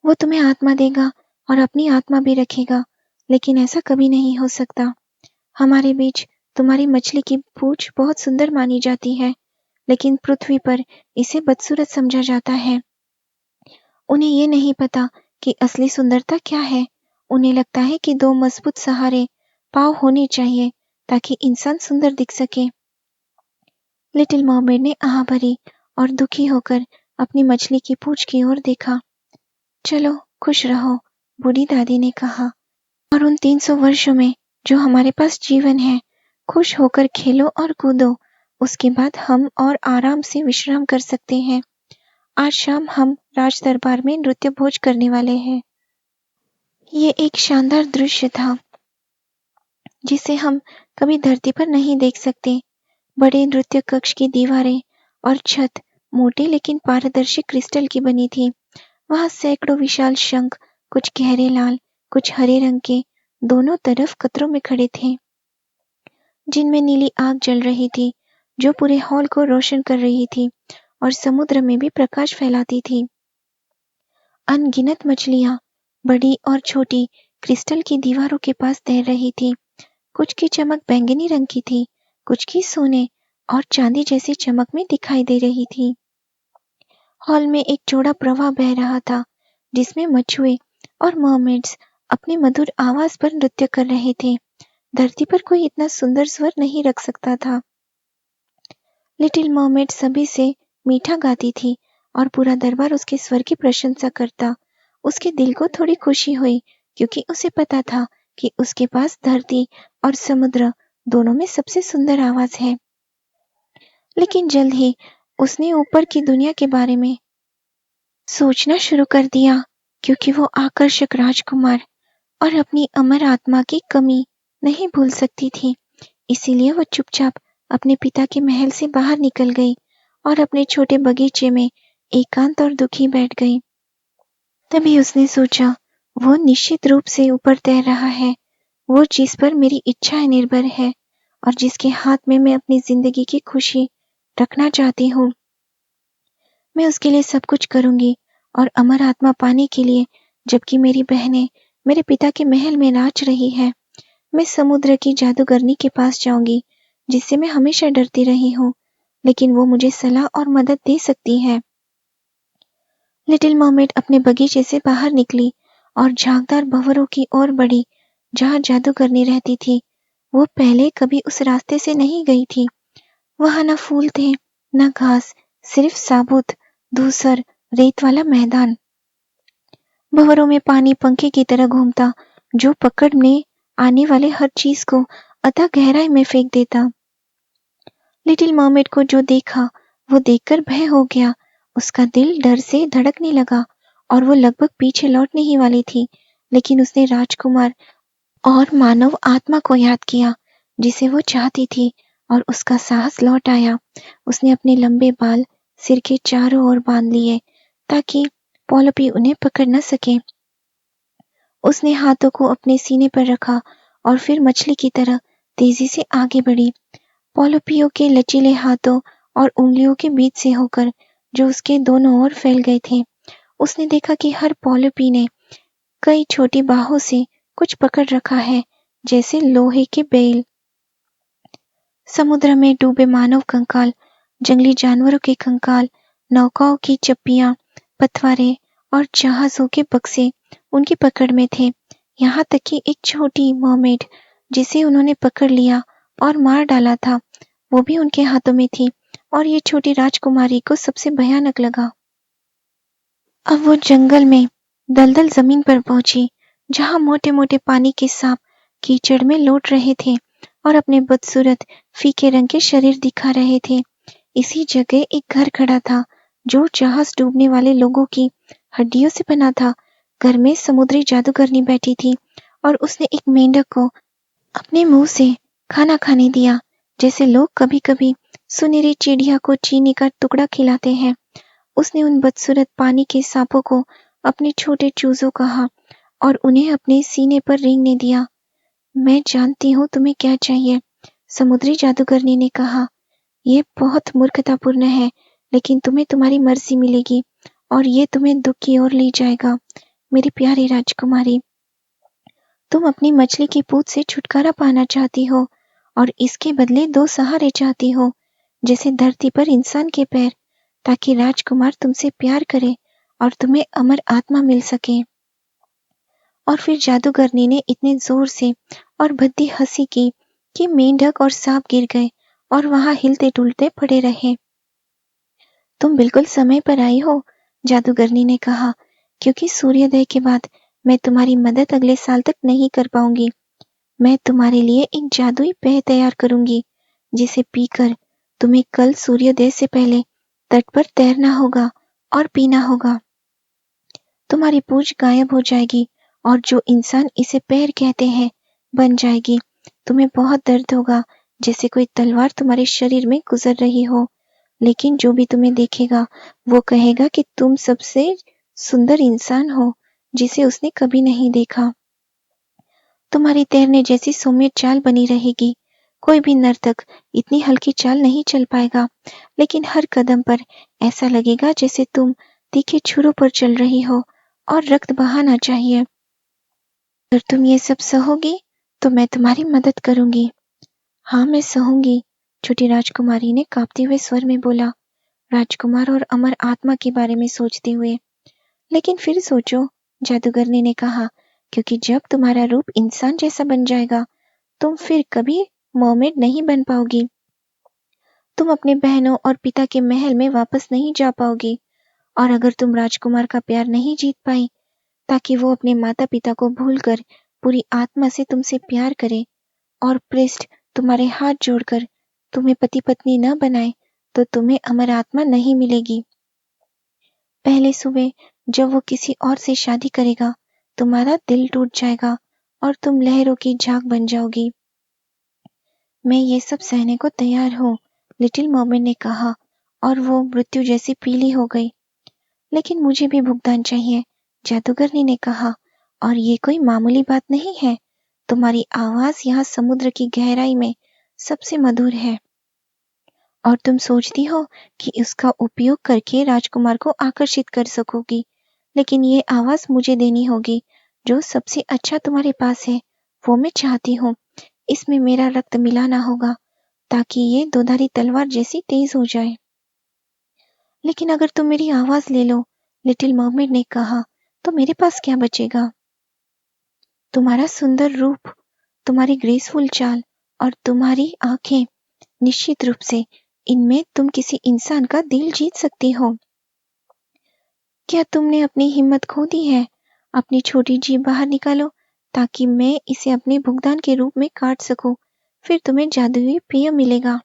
वो तुम्हें आत्मा देगा और अपनी आत्मा भी रखेगा, लेकिन ऐसा कभी नहीं हो सकता। हमारे बीच तुम्हारी मछली की पूंछ बहुत सुंदर मानी जाती है, लेकिन पृथ्वी पर इसे बदसूरत समझा जाता है। उन्हें ये नहीं पता कि असली सुंदरता क्या है। उन्हें लगता है कि 2 मजबूत सहारे पाँव होने चाहिए ताकि इंसान सुंदर दिख सके। लिटिल मर्मेड ने आह भरी और दुखी होकर अपनी मछली की पूंछ की ओर देखा। चलो खुश रहो, बूढ़ी दादी ने कहा, और उन 300 वर्षों में जो हमारे पास जीवन है, खुश होकर खेलो और कूदो। उसके बाद हम और आराम से विश्राम कर सकते हैं। आज शाम हम राज दरबार में नृत्य भोज करने वाले हैं। ये एक शानदार दृश्य था, जिसे हम कभी धरती पर नहीं देख सकते। बड़े नृत्य कक्ष की दीवारें और छत मोटे लेकिन पारदर्शी क्रिस्टल की बनी थी। वहां सैकड़ों विशाल शंख, कुछ गहरे लाल, कुछ हरे रंग के, दोनों तरफ कतारों में खड़े थे, जिनमें नीली आग जल रही थी, जो पूरे हॉल को रोशन कर रही थी और समुद्र में भी प्रकाश फैलाती थी। अनगिनत मछलियां, बड़ी और छोटी, क्रिस्टल की दीवारों के पास तैर रही थी, कुछ की चमक बैंगनी रंग की थी, कुछ की सोने और चांदी जैसी चमक में दिखाई दे रही थी। हॉल में एक चौड़ा प्रवाह बह रहा था, जिसमें मछुए और मर्मेड्स अपनी मधुर आवाज पर नृत्य कर रहे थे। धरती पर कोई इतना सुंदर स्वर नहीं रख सकता था। लिटिल मर्मेड सभी से मीठा गाती थी और पूरा दरबार उसके स्वर की प्रशंसा करता। उसके दिल को थोड़ी खुशी हुई, क्योंकि उसे पता था कि उसके पास धरती और समुद्र दोनों में सबसे सुंदर आवाज है। लेकिन जल्द ही उसने ऊपर की दुनिया के बारे में सोचना शुरू कर दिया, क्योंकि वो आकर्षक राजकुमार और अपनी अमर आत्मा की कमी नहीं भूल सकती थी। इसीलिए वो चुपचाप अपने पिता के महल से बाहर निकल गई और अपने छोटे बगीचे में एकांत और दुखी बैठ गई। तभी उसने सोचा, वो निश्चित रूप से ऊपर तैर रहा है, वो जिस पर मेरी इच्छाएं निर्भर है और जिसके हाथ में मैं अपनी जिंदगी की खुशी रखना चाहती हूँ। मैं उसके लिए सब कुछ करूंगी और अमर आत्मा पाने के लिए, जबकि मेरी बहनें मेरे पिता के महल में नाच रही है, मैं समुद्र की जादूगरनी के पास जाऊंगी, जिससे मैं हमेशा डरती रही हूँ, लेकिन वो मुझे सलाह और मदद दे सकती है। लिटिल मर्मेड अपने बगीचे से बाहर निकली और झागदार भंवरों की ओर बढ़ी, जहाँ जादूगरनी रहती थी। वो पहले कभी उस रास्ते से नहीं गई थी। वहां न फूल थे, न घास, सिर्फ साबुत धूसर रेत वाला मैदान। भंवरों में पानी पंखे की तरह घूमता, जो पकड़ने आने वाले हर चीज को अथाह गहराई में फेंक देता। लिटिल मर्मेड को जो देखा, वो देखकर भय हो गया। उसका दिल डर से धड़कने लगा और वो लगभग पीछे लौटने ही वाली थी, लेकिन उसने राजकुमार और मानव आत्मा को याद किया, जिसे वो चाहती थी, और उसका साहस लौट आया। उसने अपने लंबे बाल सिर के चारों ओर बांध लिए, ताकि पोलोपी उन्हें पकड़ न सके। उसने हाथों को अपने सीने पर रखा और फिर मछली की तरह तेजी से आगे बढ़ी, पोलोपियो के लचीले हाथों और उंगलियों के बीच से होकर, जो उसके दोनों ओर फैल गए थे। उसने देखा कि हर पोलोपी ने कई छोटी बाहों से कुछ पकड़ रखा है, जैसे लोहे के बेल। समुद्र में डूबे मानव कंकाल, जंगली जानवरों के कंकाल, नौकाओं की चप्पियां, पतवारें और जहाजों के बक्से उनकी पकड़ में थे। यहाँ तक कि एक छोटी मर्मेड, जिसे उन्होंने पकड़ लिया और मार डाला था, वो भी उनके हाथों में थी, और ये छोटी राजकुमारी को सबसे भयानक लगा। अब वो जंगल में दलदल जमीन पर पहुंची, जहां मोटे मोटे पानी के सांप कीचड़ में लौट रहे थे और अपने बदसूरत फीके रंग के शरीर दिखा रहे थे। इसी जगह एक घर खड़ा था, जो जहाज डूबने वाले लोगों की हड्डियों से बना था। घर में समुद्री जादूगरनी बैठी थी और उसने एक मेंढक को अपने मुंह से खाना खाने दिया, जैसे लोग कभी कभी सुनहरी चिड़िया को चीनी का टुकड़ा खिलाते हैं। उसने उन बदसूरत पानी के सांपों को अपने छोटे चूजों कहा और उन्हें अपने सीने पर रेंगने दिया। मैं जानती हूँ तुम्हें क्या चाहिए, समुद्री जादूगरनी ने कहा। यह बहुत मूर्खतापूर्ण है, लेकिन तुम्हें तुम्हारी मर्जी मिलेगी और ये तुम्हें दुख की ओर ले जाएगा। मेरी प्यारी राजकुमारी, तुम अपनी मछली की पूंछ से छुटकारा पाना चाहती हो और इसके बदले दो सहारे चाहती हो, जैसे धरती पर इंसान के पैर, ताकि राजकुमार तुमसे प्यार करे और तुम्हें अमर आत्मा मिल सके। और फिर जादूगरनी ने इतने जोर से और भद्दी हंसी की कि मेंढक और सांप गिर गए और वहां हिलते डुलते पड़े रहे। तुम बिल्कुल समय पर आई हो, जादूगरनी ने कहा, क्योंकि सूर्योदय के बाद मैं तुम्हारी मदद अगले साल तक नहीं कर पाऊंगी। मैं तुम्हारे लिए एक जादुई पेय तैयार करूंगी, जिसे पीकर तुम्हें कल सूर्योदय से पहले तट पर तैरना होगा और पीना होगा। तुम्हारी पूंछ गायब हो जाएगी और जो इंसान इसे पैर कहते हैं बन जाएगी। तुम्हें बहुत दर्द होगा, जैसे कोई तलवार तुम्हारे शरीर में गुजर रही हो, लेकिन जो भी तुम्हें देखेगा वो कहेगा कि तुम सबसे सुंदर इंसान हो जिसे उसने कभी नहीं देखा। तुम्हारी तैरने जैसी सौम्य चाल बनी रहेगी। कोई भी नर्तक इतनी हल्की चाल नहीं चल पाएगा, लेकिन हर कदम पर ऐसा लगेगा जैसे तुम तीखे छुरों पर चल रही हो और रक्त बहाना चाहिए। अगर तुम ये सब सहोगी तो मैं तुम्हारी मदद करूंगी। हाँ, मैं सहूंगी, छोटी राजकुमारी ने कांपते हुए स्वर में बोला, राजकुमार और अमर आत्मा के बारे में सोचते हुए। लेकिन फिर सोचो, जादूगरनी ने कहा, क्योंकि जब तुम्हारा रूप इंसान जैसा बन जाएगा, तुम फिर कभी मर्मेड नहीं बन पाओगी। तुम अपने बहनों और पिता के महल में वापस नहीं जा पाओगी। और अगर तुम राजकुमार का प्यार नहीं जीत पाई, ताकि वो अपने माता पिता को भूलकर पूरी आत्मा से तुमसे प्यार करे, और पृष्ठ तुम्हारे हाथ जोड़कर तुम्हें पति पत्नी न बनाए, तो तुम्हें अमर आत्मा नहीं मिलेगी। पहले सुबह जब वो किसी और से शादी करेगा, तुम्हारा दिल टूट जाएगा और तुम लहरों की झाग बन जाओगी। मैं ये सब सहने को तैयार हूँ, लिटिल मर्मेड ने कहा, और वो मृत्यु जैसी पीली हो गई। लेकिन मुझे भी भुगतान चाहिए, जादूगरनी ने कहा, और ये कोई मामूली बात नहीं है। तुम्हारी आवाज यहाँ समुद्र की गहराई में सबसे मधुर है, और तुम सोचती हो कि इसका उपयोग करके राजकुमार को आकर्षित कर सकोगी। लेकिन ये आवाज मुझे देनी होगी। जो सबसे अच्छा तुम्हारे पास है, वो मैं चाहती हूँ। इसमें मेरा रक्त मिलाना होगा, ताकि ये दोधारी तलवार जैसी तेज हो जाए। लेकिन अगर तुम मेरी आवाज ले लो, लिटिल मर्मेड ने कहा, तो मेरे पास क्या बचेगा? तुम्हारा सुंदर रूप, तुम्हारी ग्रेसफुल चाल और तुम्हारी आंखें। निश्चित रूप से इनमें तुम किसी इंसान का दिल जीत सकती हो। क्या तुमने अपनी हिम्मत खो दी है? अपनी छोटी जीभ बाहर निकालो, ताकि मैं इसे अपने भुगतान के रूप में काट सकूं। फिर तुम्हें जादुई पेय मिलेगा।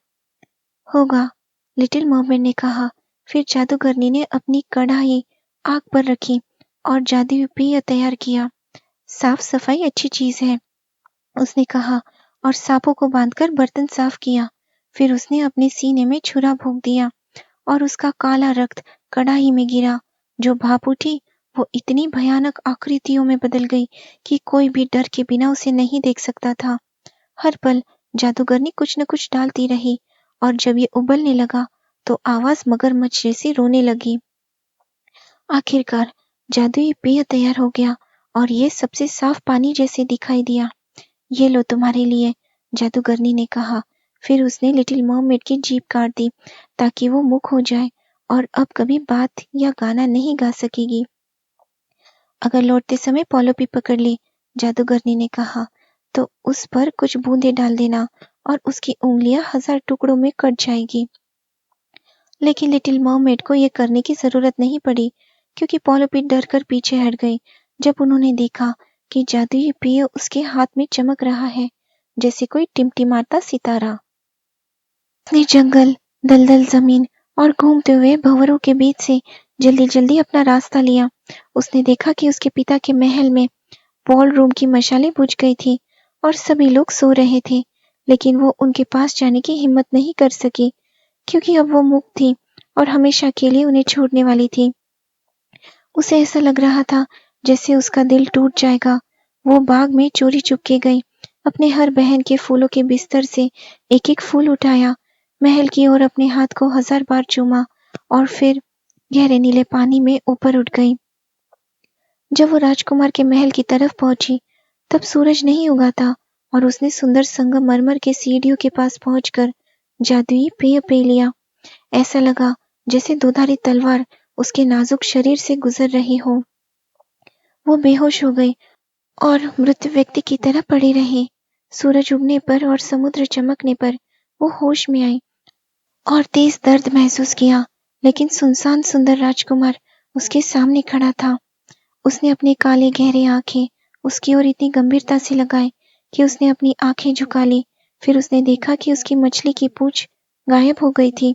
होगा, लिटिल मर्मेड ने कहा। फिर जादूगरनी ने अपनी कढ़ाई आग पर रखी और जादुई पेय तैयार किया। साफ सफाई अच्छी चीज है, उसने कहा, और सांपों को बांधकर बर्तन साफ किया। फिर उसने अपने सीने में छुरा भोंक दिया और उसका काला रक्त कढ़ाई में गिरा। जो भाप उठी, वो इतनी भयानक आकृतियों में बदल गई कि कोई भी डर के बिना उसे नहीं देख सकता था। हर पल जादूगरनी कुछ न कुछ डालती रही, और जब ये उबलने लगा तो आवाज मगरमच्छ जैसी रोने लगी। आखिरकार जादुई पेय तैयार हो गया, और ये सबसे साफ पानी जैसे दिखाई दिया। ये लो तुम्हारे लिए, जादूगरनी ने कहा। फिर उसने लिटिल मर्मेड की जीभ काट दी, ताकि वो मुक हो जाए और अब कभी बात या गाना नहीं गा सकेगी। अगर लौटते समय पॉलोपी पकड़ ले, जादूगरनी ने कहा, तो उस पर कुछ बूंदे डाल देना और उसकी उंगलियां 1000 टुकड़ों में कट जाएगी। लेकिन लिटिल मर्मेड को ये करने की जरूरत नहीं पड़ी, क्योंकि पॉलोपी डर कर पीछे हट गई जब उन्होंने देखा कि जादुई पेय उसके हाथ में चमक रहा है, जैसे कोई टिमटिमाता सितारा। उसने जंगल, दलदल जमीन और घूमते हुए भंवरों के बीच से जल्दी जल्दी अपना रास्ता लिया। उसने देखा कि उसके पिता के महल में बॉल रूम की मशालें बुझ गई थी और सभी लोग सो रहे थे, लेकिन वो उनके पास जाने की हिम्मत नहीं कर सकी, क्योंकि अब वो मुक्त थी और हमेशा के लिए उन्हें छोड़ने वाली थी। उसे ऐसा लग रहा था जैसे उसका दिल टूट जाएगा। वो बाग में चोरी चुपके गई, अपने हर बहन के फूलों के बिस्तर से एक एक फूल उठाया, महल की ओर अपने हाथ को 1000 बार चूमा, और फिर गहरे नीले पानी में ऊपर उठ गई। जब वो राजकुमार के महल की तरफ पहुंची, तब सूरज नहीं उगा था, और उसने सुंदर संगमरमर के सीढ़ियों के पास पहुंचकर जादुई पेय पी लिया। ऐसा लगा जैसे दोधारी तलवार उसके नाजुक शरीर से गुजर रही हो। वो बेहोश हो गई और मृत व्यक्ति की तरह पड़ी रही। सूरज उगने पर और समुद्र चमकने पर वो होश में आई और तेज दर्द महसूस किया, लेकिन सुनसान सुंदर राजकुमार उसके सामने खड़ा था। उसने अपने काले गहरे आंखें उसकी ओर इतनी गंभीरता से लगाई कि उसने अपनी आंखें झुका ली। फिर उसने देखा कि उसकी मछली की पूंछ गायब हो गई थी,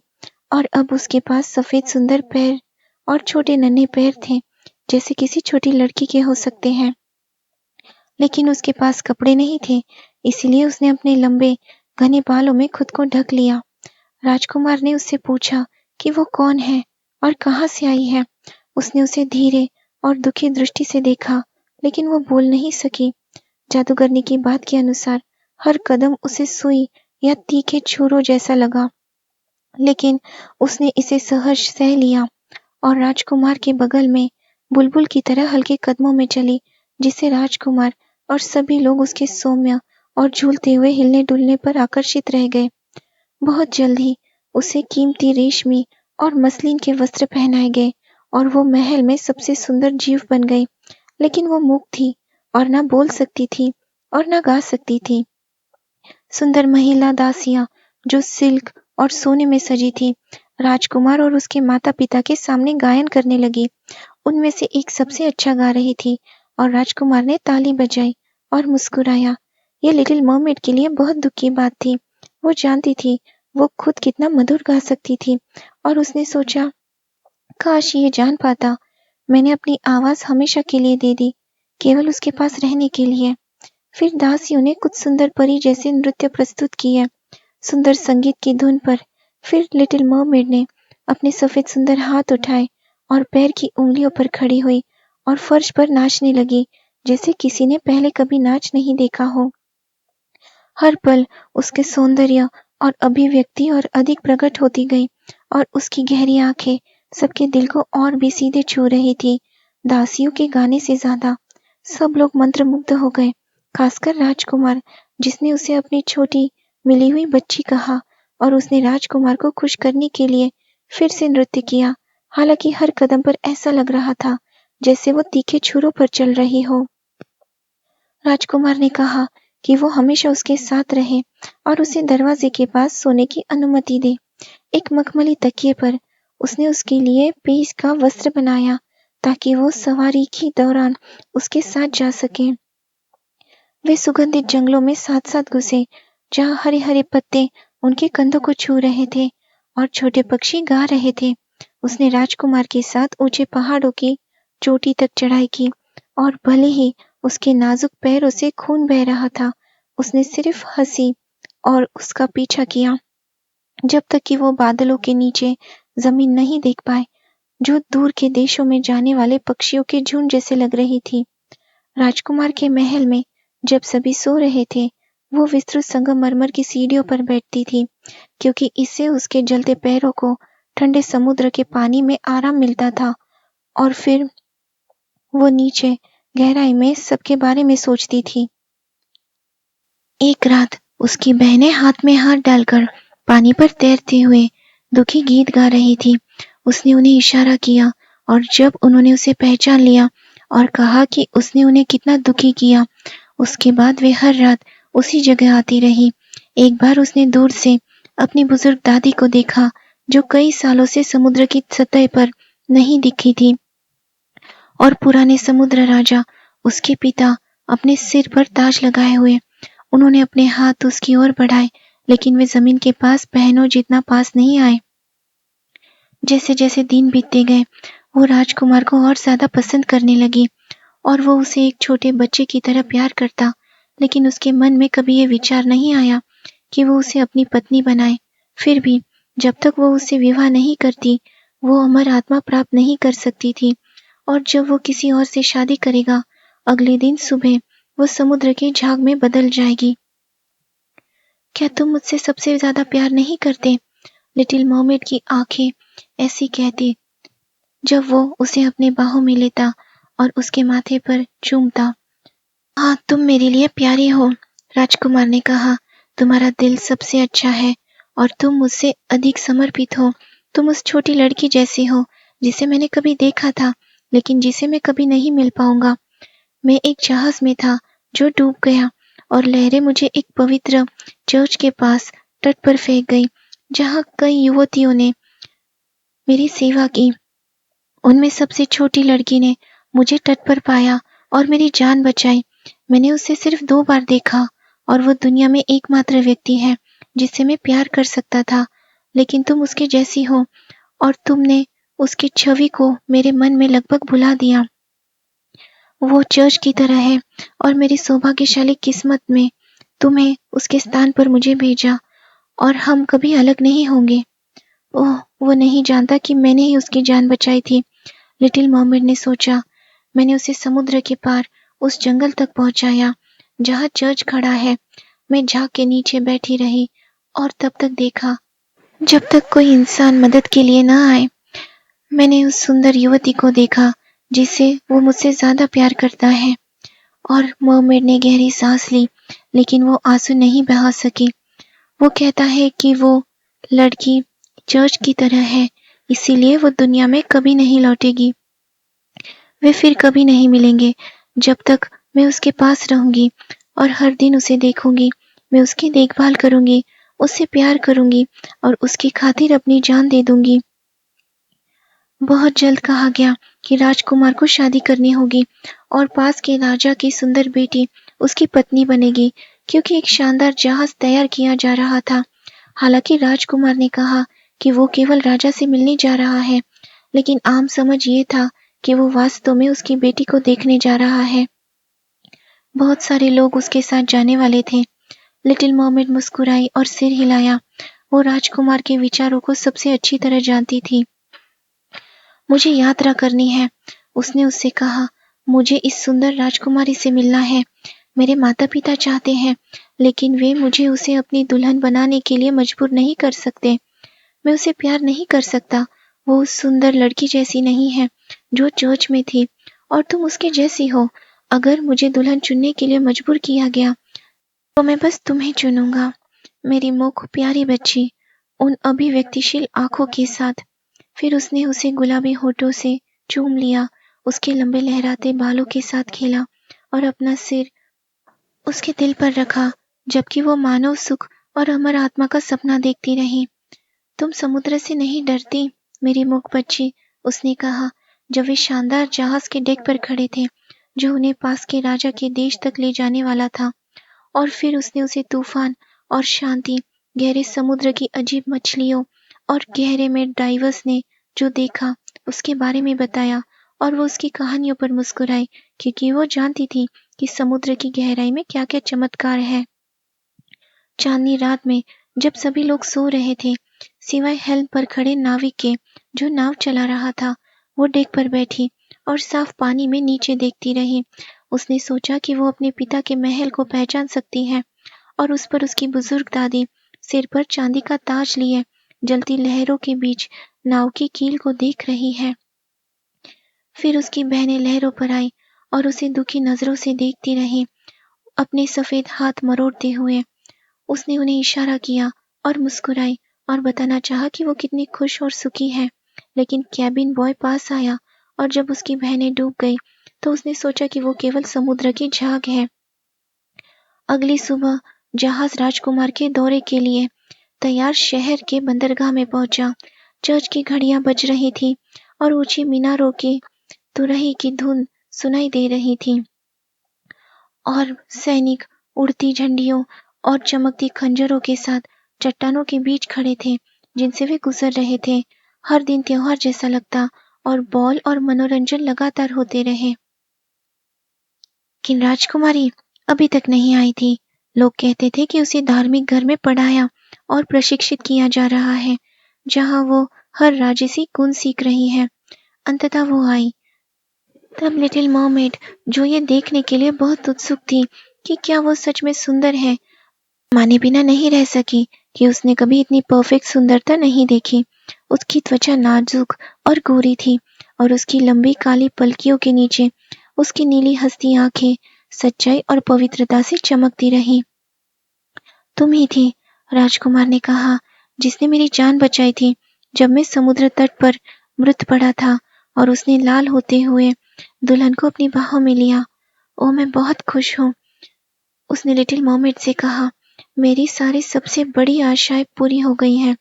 और अब उसके पास सफेद सुंदर पैर और छोटे नन्हे पैर थे, जैसे किसी छोटी लड़की के हो सकते हैं। लेकिन उसके पास कपड़े नहीं थे, इसलिए उसने अपने लंबे घने बालों में खुद को ढक लिया। राजकुमार ने उससे पूछा कि वो कौन है और कहाँ से आई है। उसने उसे धीरे और दुखी दृष्टि से देखा, लेकिन वो बोल नहीं सकी। जादूगरनी की बात के अनुसार हर कदम उसे सुई या तीखे छुरों जैसा लगा, लेकिन उसने इसे सहर्ष सह लिया और राजकुमार के बगल में बुलबुल की तरह हल्के कदमों में चली, जिससे राजकुमार और सभी लोग उसके सौम्य और झूलते हुए हिलने डुलने पर आकर्षित रह गए। बहुत जल्द ही उसे कीमती रेशमी और मसलिन के वस्त्र पहनाए गए और वो महल में सबसे सुंदर जीव बन गई। लेकिन वो मूक थी और ना बोल सकती थी और ना गा सकती थी। सुंदर महिला दासियां जो सिल्क और सोने में सजी थी, राजकुमार और उसके माता पिता के सामने गायन करने लगी। उनमें से एक सबसे अच्छा गा रही थी और राजकुमार ने ताली बजाई और मुस्कुराया। ये लिटिल मर्मेड के लिए बहुत दुख की बात थी। वो जानती थी वो खुद कितना मधुर गा सकती थी और उसने सोचा, काश ये जान पाता मैंने अपनी आवाज हमेशा के लिए दे दी, केवल उसके पास रहने के लिए। फिर दासियों ने कुछ सुंदर परी जैसे नृत्य प्रस्तुत किए, सुंदर संगीत की धुन पर। फिर लिटिल मर्मेड ने अपने सफेद सुंदर हाथ उठाए और पैर की उंगलियों पर खड़ी हुई और फर्श पर नाचने लगी जैसे किसी ने पहले कभी नाच नहीं देखा हो। हर पल उसके सौंदर्य और अभिव्यक्ति और अधिक प्रकट होती गई और उसकी गहरी आंखें सबके दिल को और भी सीधे छू रही थी। दासियों के गाने से ज्यादा सब लोग मंत्रमुग्ध हो गए, खासकर राजकुमार, जिसने उसे अपनी छोटी मिली हुई बच्ची कहा और उसने राजकुमार को खुश करने के लिए फिर से नृत्य किया। हालांकि हर कदम पर ऐसा लग रहा था जैसे वो तीखे छुरों पर चल रही हो। राजकुमार ने कहा कि वो हमेशा उसके साथ रहे और उसे दरवाजे के पास सोने की अनुमति दे। एक मखमली तकिए पर उसने उसके लिए पेश का वस्त्र बनाया ताकि वो सवारी के दौरान उसके साथ जा सके। वे सुगंधित जंगलों में साथ साथ घुसे जहाँ हरे हरे पत्ते उनके कंधों को छू रहे थे और छोटे पक्षी गा रहे थे। उसने राजकुमार के साथ ऊंचे पहाड़ों की चोटी तक चढ़ाई की और भले ही उसके नाजुक पैरों से खून बह रहा था, उसने सिर्फ हंसी और उसका पीछा किया जब तक कि वो बादलों के नीचे जमीन नहीं देख पाए जो दूर के देशों में जाने वाले पक्षियों के झुंड जैसे लग रही थी। राजकुमार के महल में जब सभी सो रहे थे, वो विस्तृत संगमरमर की सीढ़ियों पर बैठती थी क्योंकि इससे उसके जलते पैरों को ठंडे समुद्र के पानी में आराम मिलता था। और फिर वो नीचे गहराई में सबके बारे में सोचती थी। एक रात उसकी बहनें हाथ में हाथ डालकर पानी पर तैरते हुए दुखी गीत गा रही थी। उसने उन्हें इशारा किया और जब उन्होंने उसे पहचान लिया और कहा कि उसने उन्हें कितना दुखी किया, उसके बाद वे हर रात उसी जगह आती रही। एक बार उसने दूर से अपनी बुजुर्ग दादी को देखा जो कई सालों से समुद्र की सतह पर नहीं दिखी थी और पुराने समुद्र राजा, उसके पिता, अपने सिर पर ताज लगाए हुए। उन्होंने अपने हाथ उसकी ओर बढ़ाए लेकिन वे जमीन के पास बहनों जितना पास नहीं आए। जैसे जैसे दिन बीतते गए वो राजकुमार को और ज्यादा पसंद करने लगी और वो उसे एक छोटे बच्चे की तरह प्यार करता, लेकिन उसके मन में कभी ये विचार नहीं आया कि वो उसे अपनी पत्नी बनाए। फिर भी जब तक वो उससे विवाह नहीं करती वो अमर आत्मा प्राप्त नहीं कर सकती थी और जब वो किसी और से शादी करेगा, अगले दिन सुबह वो समुद्र के झाग में बदल जाएगी। क्या तुम मुझसे सबसे ज्यादा प्यार नहीं करते? लिटिल मर्मेड की आंखें ऐसी कहती जब वो उसे अपने बाहों में लेता और उसके माथे पर चूमता। हाँ, तुम मेरे लिए प्यारी हो, राजकुमार ने कहा। तुम्हारा दिल सबसे अच्छा है और तुम मुझसे अधिक समर्पित हो। तुम उस छोटी लड़की जैसी हो जिसे मैंने कभी देखा था लेकिन जिसे मैं कभी नहीं मिल पाऊंगा। मैं एक जहाज में था जो डूब गया और लहरें मुझे एक पवित्र चर्च के पास तट पर फेंक गई जहाँ कई युवतियों ने मेरी सेवा की। उनमें सबसे छोटी लड़की ने मुझे तट पर पाया और मेरी जान बचाई। मैंने उसे सिर्फ 2 बार देखा और वो दुनिया में एकमात्र व्यक्ति है जिससे मैं प्यार कर सकता था, लेकिन तुम उसके जैसी हो और तुमने उसकी छवि को मेरे मन में लगभग भुला दिया। वो चर्च की तरह है और मेरी सौभाग्यशाली किस्मत में तुम्हें उसके स्थान पर मुझे भेजा और हम कभी अलग नहीं होंगे। ओह, वो नहीं जानता कि मैंने ही उसकी जान बचाई थी, लिटिल मर्मेड ने सोचा। मैंने उसे समुद्र के पार उस जंगल तक पहुंचाया जहाँ चर्च खड़ा है। मैं झाग के नीचे बैठी रही और तब तक देखा जब तक कोई इंसान मदद के लिए न आए। मैंने उस सुंदर युवती को देखा जिसे वो मुझसे ज्यादा प्यार करता है। और मर्मेड ने गहरी सांस ली लेकिन वो आंसू नहीं बहा सकी। वो कहता है कि वो लड़की चर्च की तरह है, इसीलिए वो दुनिया में कभी नहीं लौटेगी। वे फिर कभी नहीं मिलेंगे। जब तक मैं उसके पास रहूंगी और हर दिन उसे देखूंगी, मैं उसकी देखभाल करूंगी, उससे प्यार करूंगी और उसकी खातिर अपनी जान दे दूंगी। बहुत जल्द कहा गया कि राजकुमार को शादी करनी होगी और पास के राजा की सुंदर बेटी उसकी पत्नी बनेगी, क्योंकि एक शानदार जहाज तैयार किया जा रहा था। हालांकि राजकुमार ने कहा कि वो केवल राजा से मिलने जा रहा है, लेकिन आम समझ ये था कि वो वास्तव में उसकी बेटी को देखने जा रहा है। बहुत सारे लोग उसके साथ जाने वाले थे। लिटिल मर्मेड मुस्कुराई और सिर हिलाया। वो राजकुमार के विचारों को सबसे अच्छी तरह जानती थी। मुझे यात्रा करनी है, उसने उससे कहा। मुझे इस सुंदर राजकुमारी से मिलना है। मेरे माता पिता चाहते हैं, लेकिन वे मुझे उसे अपनी दुल्हन बनाने के लिए मजबूर नहीं कर सकते। मैं उसे प्यार नहीं कर सकता। वो उस सुंदर लड़की जैसी नहीं है जो चर्च में थी, और तुम उसके जैसी हो। अगर मुझे दुल्हन चुनने के लिए मजबूर किया गया तो मैं बस तुम्हें चुनूंगा, मेरी मुख प्यारी बच्ची, उन अभिव्यक्तिशील आंखों के साथ। फिर उसने उसे गुलाबी होठों से चूम लिया, उसके लंबे लहराते बालों के साथ खेला और अपना सिर उसके दिल पर रखा, जबकि वो मानव सुख और अमर आत्मा का सपना देखती रही। तुम समुद्र से नहीं डरती, मेरी मूक बच्ची, उसने कहा, जब वे शानदार जहाज के डेक पर खड़े थे जो उन्हें पास के राजा के देश तक ले जाने वाला था। और फिर उसने उसे तूफान और शांति, गहरे समुद्र की अजीब मछलियों और गहरे में डाइवर्स ने जो देखा उसके बारे में बताया, और वो उसकी कहानियों पर मुस्कुराई, क्योंकि वो जानती थी कि समुद्र की गहराई में क्या क्या चमत्कार है। चांदनी रात में जब सभी लोग सो रहे थे, सिवाय हेल्म पर खड़े नाविक के जो नाव चला रहा था, वो डेक पर बैठी और साफ पानी में नीचे देखती रही। उसने सोचा कि वो अपने पिता के महल को पहचान सकती है, और उस पर उसकी बुजुर्ग दादी सिर पर चांदी का ताज लिए जलती लहरों के बीच नाव की कील को देख रही है। फिर उसकी बहनें लहरों पर आई और उसे दुखी नजरों से देखती रही, अपने सफेद हाथ मरोड़ते हुए। उसने उन्हें इशारा किया और मुस्कुराई और बताना चाहा कि वो कितनी खुश और सुखी है। लेकिन कैबिन बॉय पास आया, और जब उसकी बहनें डूब गई तो उसने सोचा कि वो केवल समुद्र की झाग है। अगली सुबह जहाज राजकुमार के दौरे के लिए तैयार शहर के बंदरगाह में पहुंचा। चर्च की घड़ियां बज रही थी और ऊंची मीनारों की तुरही की धुन सुनाई दे रही थी, और सैनिक उड़ती झंडियों और चमकती खंजरों के साथ चट्टानों के बीच खड़े थे जिनसे वे गुजर रहे थे। हर दिन त्योहार जैसा लगता, और बॉल और मनोरंजन लगातार होते रहे। लेकिन राजकुमारी अभी तक नहीं आई थी। लोग कहते थे कि उसे धार्मिक घर में पढ़ाया और प्रशिक्षित किया जा रहा है, जहां वो हर राजसी गुण सीख रही है। अंततः वो आई। तब लिटिल मर्मेड, जो ये देखने के लिए बहुत उत्सुक थी कि क्या वो सच में सुंदर है, माने बिना नहीं रह सकी कि उसने कभी इतनी परफेक्ट सुंदरता नहीं देखी। उसकी त्वचा नाजुक और गोरी थी, और उसकी लंबी काली पलकियों के नीचे उसकी नीली हंसती आंखें सच्चाई और पवित्रता से चमकती रही। तुम ही थी, राजकुमार ने कहा, जिसने मेरी जान बचाई थी जब मैं समुद्र तट पर मृत पड़ा था। और उसने लाल होते हुए दुल्हन को अपनी बाहों में लिया। ओह, मैं बहुत खुश हूँ, उसने लिटिल मर्मेड से कहा। मेरी सारी सबसे बड़ी आशाएं पूरी हो गई हैं।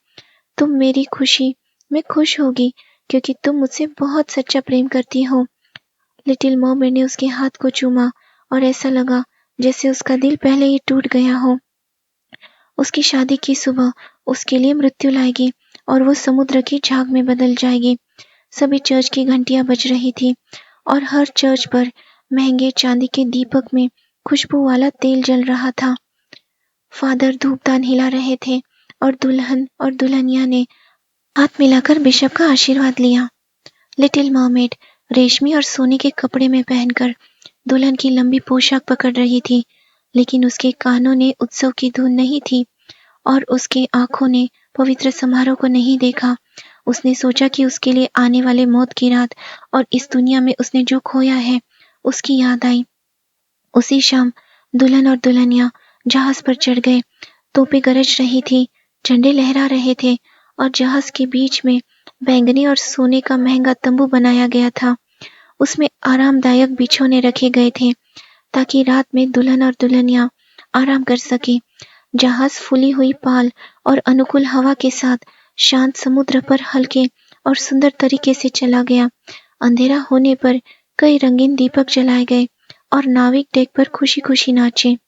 तुम मेरी खुशी में खुश होगी, क्योंकि तुम मुझसे बहुत सच्चा प्रेम करती हो। लिटिल मर्मेड ने उसके हाथ को चूमा, और ऐसा लगा जैसे उसका दिल पहले ही टूट गया हो। उसकी शादी की सुबह उसके लिए मृत्यु लाएगी, और वो समुद्र की झाग में बदल जाएगी। सभी चर्च की घंटियां बज रही थी, और हर चर्च पर महंगे चांदी के दीपक में खुशबू वाला तेल जल रहा था। फादर धूपदान हिला रहे थे, और दुल्हन और दुल्हनिया ने हाथ मिलाकर बिशप का आशीर्वाद लिया। लिटिल मर्मेड रेशमी और सोने के कपड़े में पहनकर दुल्हन की लंबी पोशाक पकड़ रही थी, लेकिन उसके कानों ने उत्सव की धुन नहीं थी, और उसके आंखों ने पवित्र समारोह को नहीं देखा। उसने सोचा कि उसके लिए आने वाले मौत की रात और इस दुनिया में उसने जो खोया है उसकी याद आई। उसी शाम दुल्हन और दुल्हनिया जहाज पर चढ़ गए। तोपें गरज रही थी, झंडे लहरा रहे थे और जहाज के बीच में बैंगनी और सोने का महंगा तंबू बनाया गया था। उसमें आरामदायक बिछौने रखे गए थे ताकि रात में दुल्हन और दुल्हनिया आराम कर सके। जहाज फूली हुई पाल और अनुकूल हवा के साथ शांत समुद्र पर हल्के और सुंदर तरीके से चला गया। अंधेरा होने पर कई रंगीन दीपक जलाए गए और नाविक डेक पर खुशी-खुशी नाचे।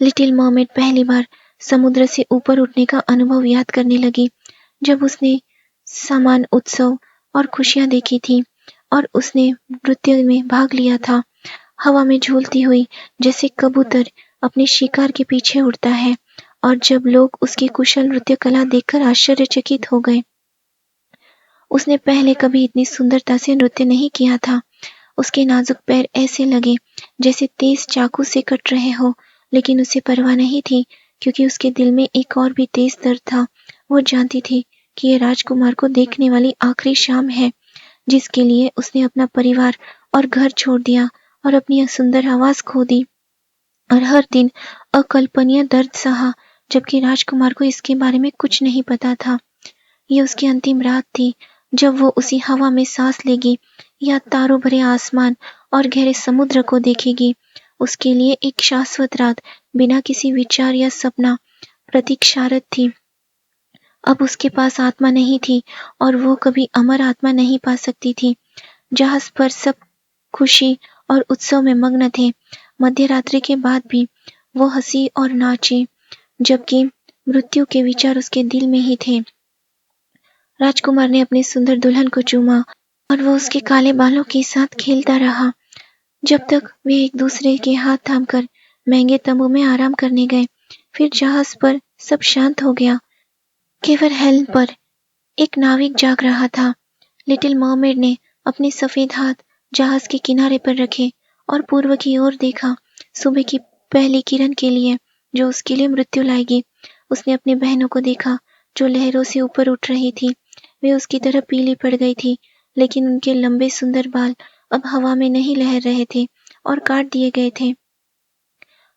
लिटिल मरमेड पहली बार समुद्र से ऊपर उठने का अनुभव याद करने लगी, जब उसने समान उत्सव और खुशियां देखी थी और उसने नृत्य में भाग लिया था, हवा में झूलती हुई जैसे कबूतर अपने शिकार के पीछे उड़ता है। और जब लोग उसकी कुशल नृत्य कला देखकर आश्चर्यचकित हो गए। उसने पहले कभी इतनी सुंदरता से नृत्य नहीं किया था। उसके नाजुक पैर ऐसे लगे जैसे तेज चाकू से कट रहे हो, लेकिन उसे परवाह नहीं थी, क्योंकि उसके दिल में एक और भी तेज दर्द था। वो जानती थी कि ये राजकुमार को देखने वाली आखिरी शाम है, जिसके लिए उसने अपना परिवार और घर छोड़ दिया और अपनी सुंदर आवाज खो दी और हर दिन अकल्पनीय दर्द सहा, जबकि राजकुमार को इसके बारे में कुछ नहीं पता था। ये उसकी अंतिम रात थी, जब वो उसी हवा में सांस लेगी या तारों भरे आसमान और गहरे समुद्र को देखेगी। उसके लिए एक शाश्वत रात बिना किसी विचार या सपना प्रतीक्षारत थी। अब उसके पास आत्मा नहीं थी और वो कभी अमर आत्मा नहीं पा सकती थी। जहाज पर सब खुशी और उत्सव में मग्न थे। मध्यरात्रि के बाद भी वो हंसी और नाची, जबकि मृत्यु के विचार उसके दिल में ही थे। राजकुमार ने अपनी सुंदर दुल्हन को चूमा और वो उसके काले बालों के साथ खेलता रहा, जब तक वे एक दूसरे के हाथ थामकर महंगे तंबू में आराम करने गए। फिर जहाज पर सब शांत हो गया। केवल हेल्म पर एक नाविक जाग रहा था। लिटिल मरमेड ने अपने सफेद हाथ जहाज के किनारे पर रखे और पूर्व की ओर देखा, सुबह की पहली किरण के लिए, जो उसके लिए मृत्यु लाएगी। उसने अपनी बहनों को देखा, जो लहरों से ऊपर उठ रही थी। वे उसकी तरह पीली पड़ गई थी, लेकिन उनके लंबे सुंदर बाल अब हवा में नहीं लहर रहे थे और काट दिए गए थे।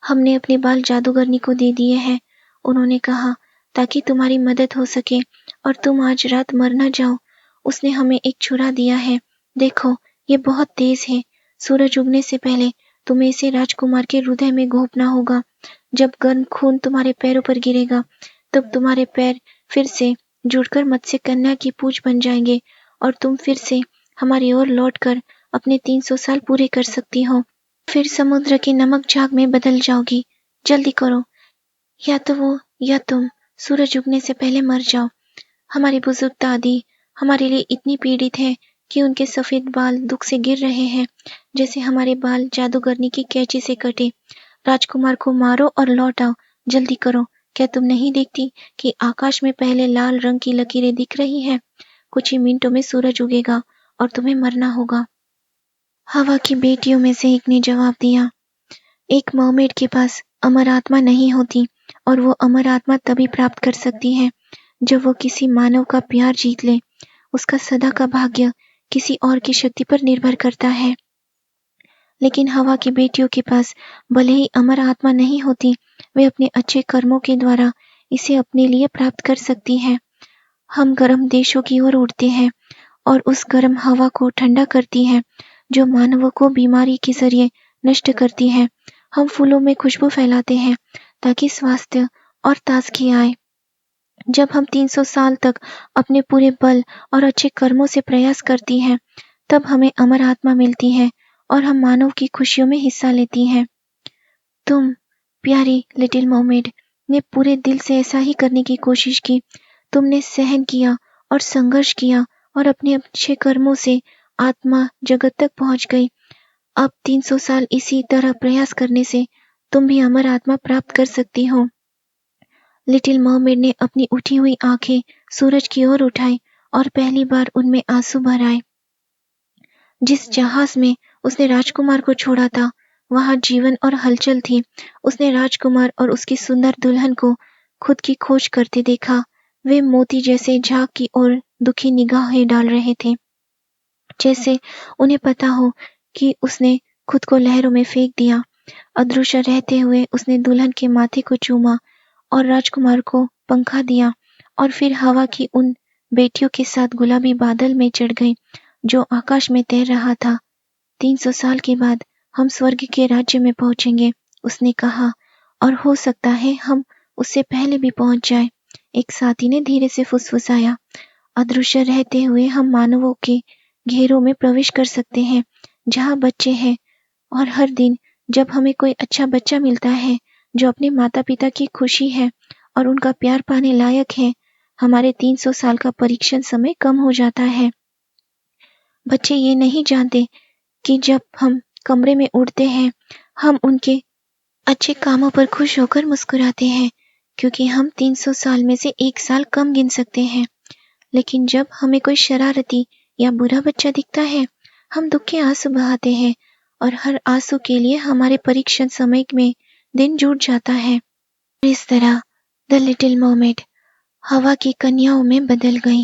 हमने अपने बाल जादूगरनी को दे दिए हैं, उन्होंने कहा, ताकि तुम्हारी मदद हो सके और तुम आज रात मर न जाओ। उसने हमें एक छुरा दिया है, देखो, ये बहुत तेज है। सूरज उगने से पहले तुम्हें इसे राजकुमार के हृदय में घोंपना होगा। जब गर्म खून तुम्हारे पैरों पर गिरेगा, तब तुम्हारे पैर फिर से जुड़कर मत्स्य कन्या की पूंछ बन जाएंगे और तुम फिर से हमारी ओर लौटकर अपने 300 साल पूरे कर सकती हो। फिर समुद्र की नमक झाग में बदल जाओगी। जल्दी करो, या तो वो या तुम सूरज उगने से पहले मर जाओ। हमारी बुजुर्ग दादी हमारे लिए इतनी पीड़ित है कि उनके सफेद बाल दुख से गिर रहे हैं, जैसे हमारे बाल जादूगरनी की कैंची से कटे। राजकुमार को मारो और लौट आओ, जल्दी करो। क्या तुम नहीं देखती कि आकाश में पहले लाल रंग की लकीरें दिख रही हैं? कुछ ही मिनटों में सूरज उगेगा और तुम्हें मरना होगा। हवा की बेटियों में से एक ने जवाब दिया, एक मरमेड के पास अमर आत्मा नहीं होती और वो अमर आत्मा तभी प्राप्त कर सकती है जब वो किसी मानव का प्यार जीत ले। उसका सदा का भाग्य किसी और की शक्ति पर निर्भर करता है। लेकिन हवा की बेटियों के पास भले ही अमर आत्मा नहीं होती, वे अपने अच्छे कर्मों के द्वारा इसे अपने लिए प्राप्त कर सकती है। हम गर्म देशों की ओर उड़ते हैं और उस गर्म हवा को ठंडा करती है जो मानवों को बीमारी के जरिए नष्ट करती है। हम फूलों में खुशबू फैलाते हैं ताकि स्वास्थ्य और ताजगी आए। जब हम 300 साल तक अपने पूरे बल और अच्छे कर्मों से प्रयास करती हैं, तब हमें अमर आत्मा मिलती है और हम मानव की खुशियों में हिस्सा लेती हैं। तुम, प्यारी लिटिल मरमेड, ने पूरे दिल से ऐसा ही करने की कोशिश की। तुमने सहन किया और संघर्ष किया और अपने अच्छे कर्मों से आत्मा जगत तक पहुंच गई। अब 300 साल इसी तरह प्रयास करने से तुम भी अमर आत्मा प्राप्त कर सकती हो। लिटिल मरमेड ने अपनी उठी हुई आंखें सूरज की ओर उठाई और पहली बार उनमें आंसू भर आए। जिस जहाज में उसने राजकुमार को छोड़ा था, वहां जीवन और हलचल थी। उसने राजकुमार और उसकी सुंदर दुल्हन को खुद की खोज करते देखा। वे मोती जैसे झाग की ओर दुखी निगाहें डाल रहे थे, जैसे उन्हें पता हो कि उसने खुद को लहरों में फेंक दिया। अदृश्य रहते हुए उसने दुल्हन के माथे को चूमा और राजकुमार को पंखा दिया और फिर हवा की उन बेटियों के साथ गुलाबी बादल में चढ़ गई जो आकाश में तैर रहा था। 300 साल के बाद हम स्वर्ग के राज्य में पहुंचेंगे, उसने कहा, और हो सकता है हम उससे पहले भी पहुंच जाएं। एक साथी ने धीरे से फुसफुसाया। अदृश्य रहते हुए हम मानवों के घेरों में प्रवेश कर सकते हैं जहां बच्चे हैं, और हर दिन जब हमें कोई अच्छा बच्चा मिलता है जो अपने माता पिता की खुशी है और उनका प्यार पाने लायक है, हमारे 300 साल का परीक्षण समय कम हो जाता है। बच्चे ये नहीं जानते कि जब हम कमरे में उड़ते हैं, हम उनके अच्छे कामों पर खुश होकर मुस्कुराते हैं, क्योंकि हम 300 साल में से 1 साल कम गिन सकते हैं। लेकिन जब हमें कोई शरारती या बुरा बच्चा दिखता है, हम दुख के आंसू बहाते हैं और हर आंसू के लिए हमारे परीक्षण समय में दिन जुट जाता है। इस तरह द लिटिल मरमेड हवा की कन्याओं में बदल गई।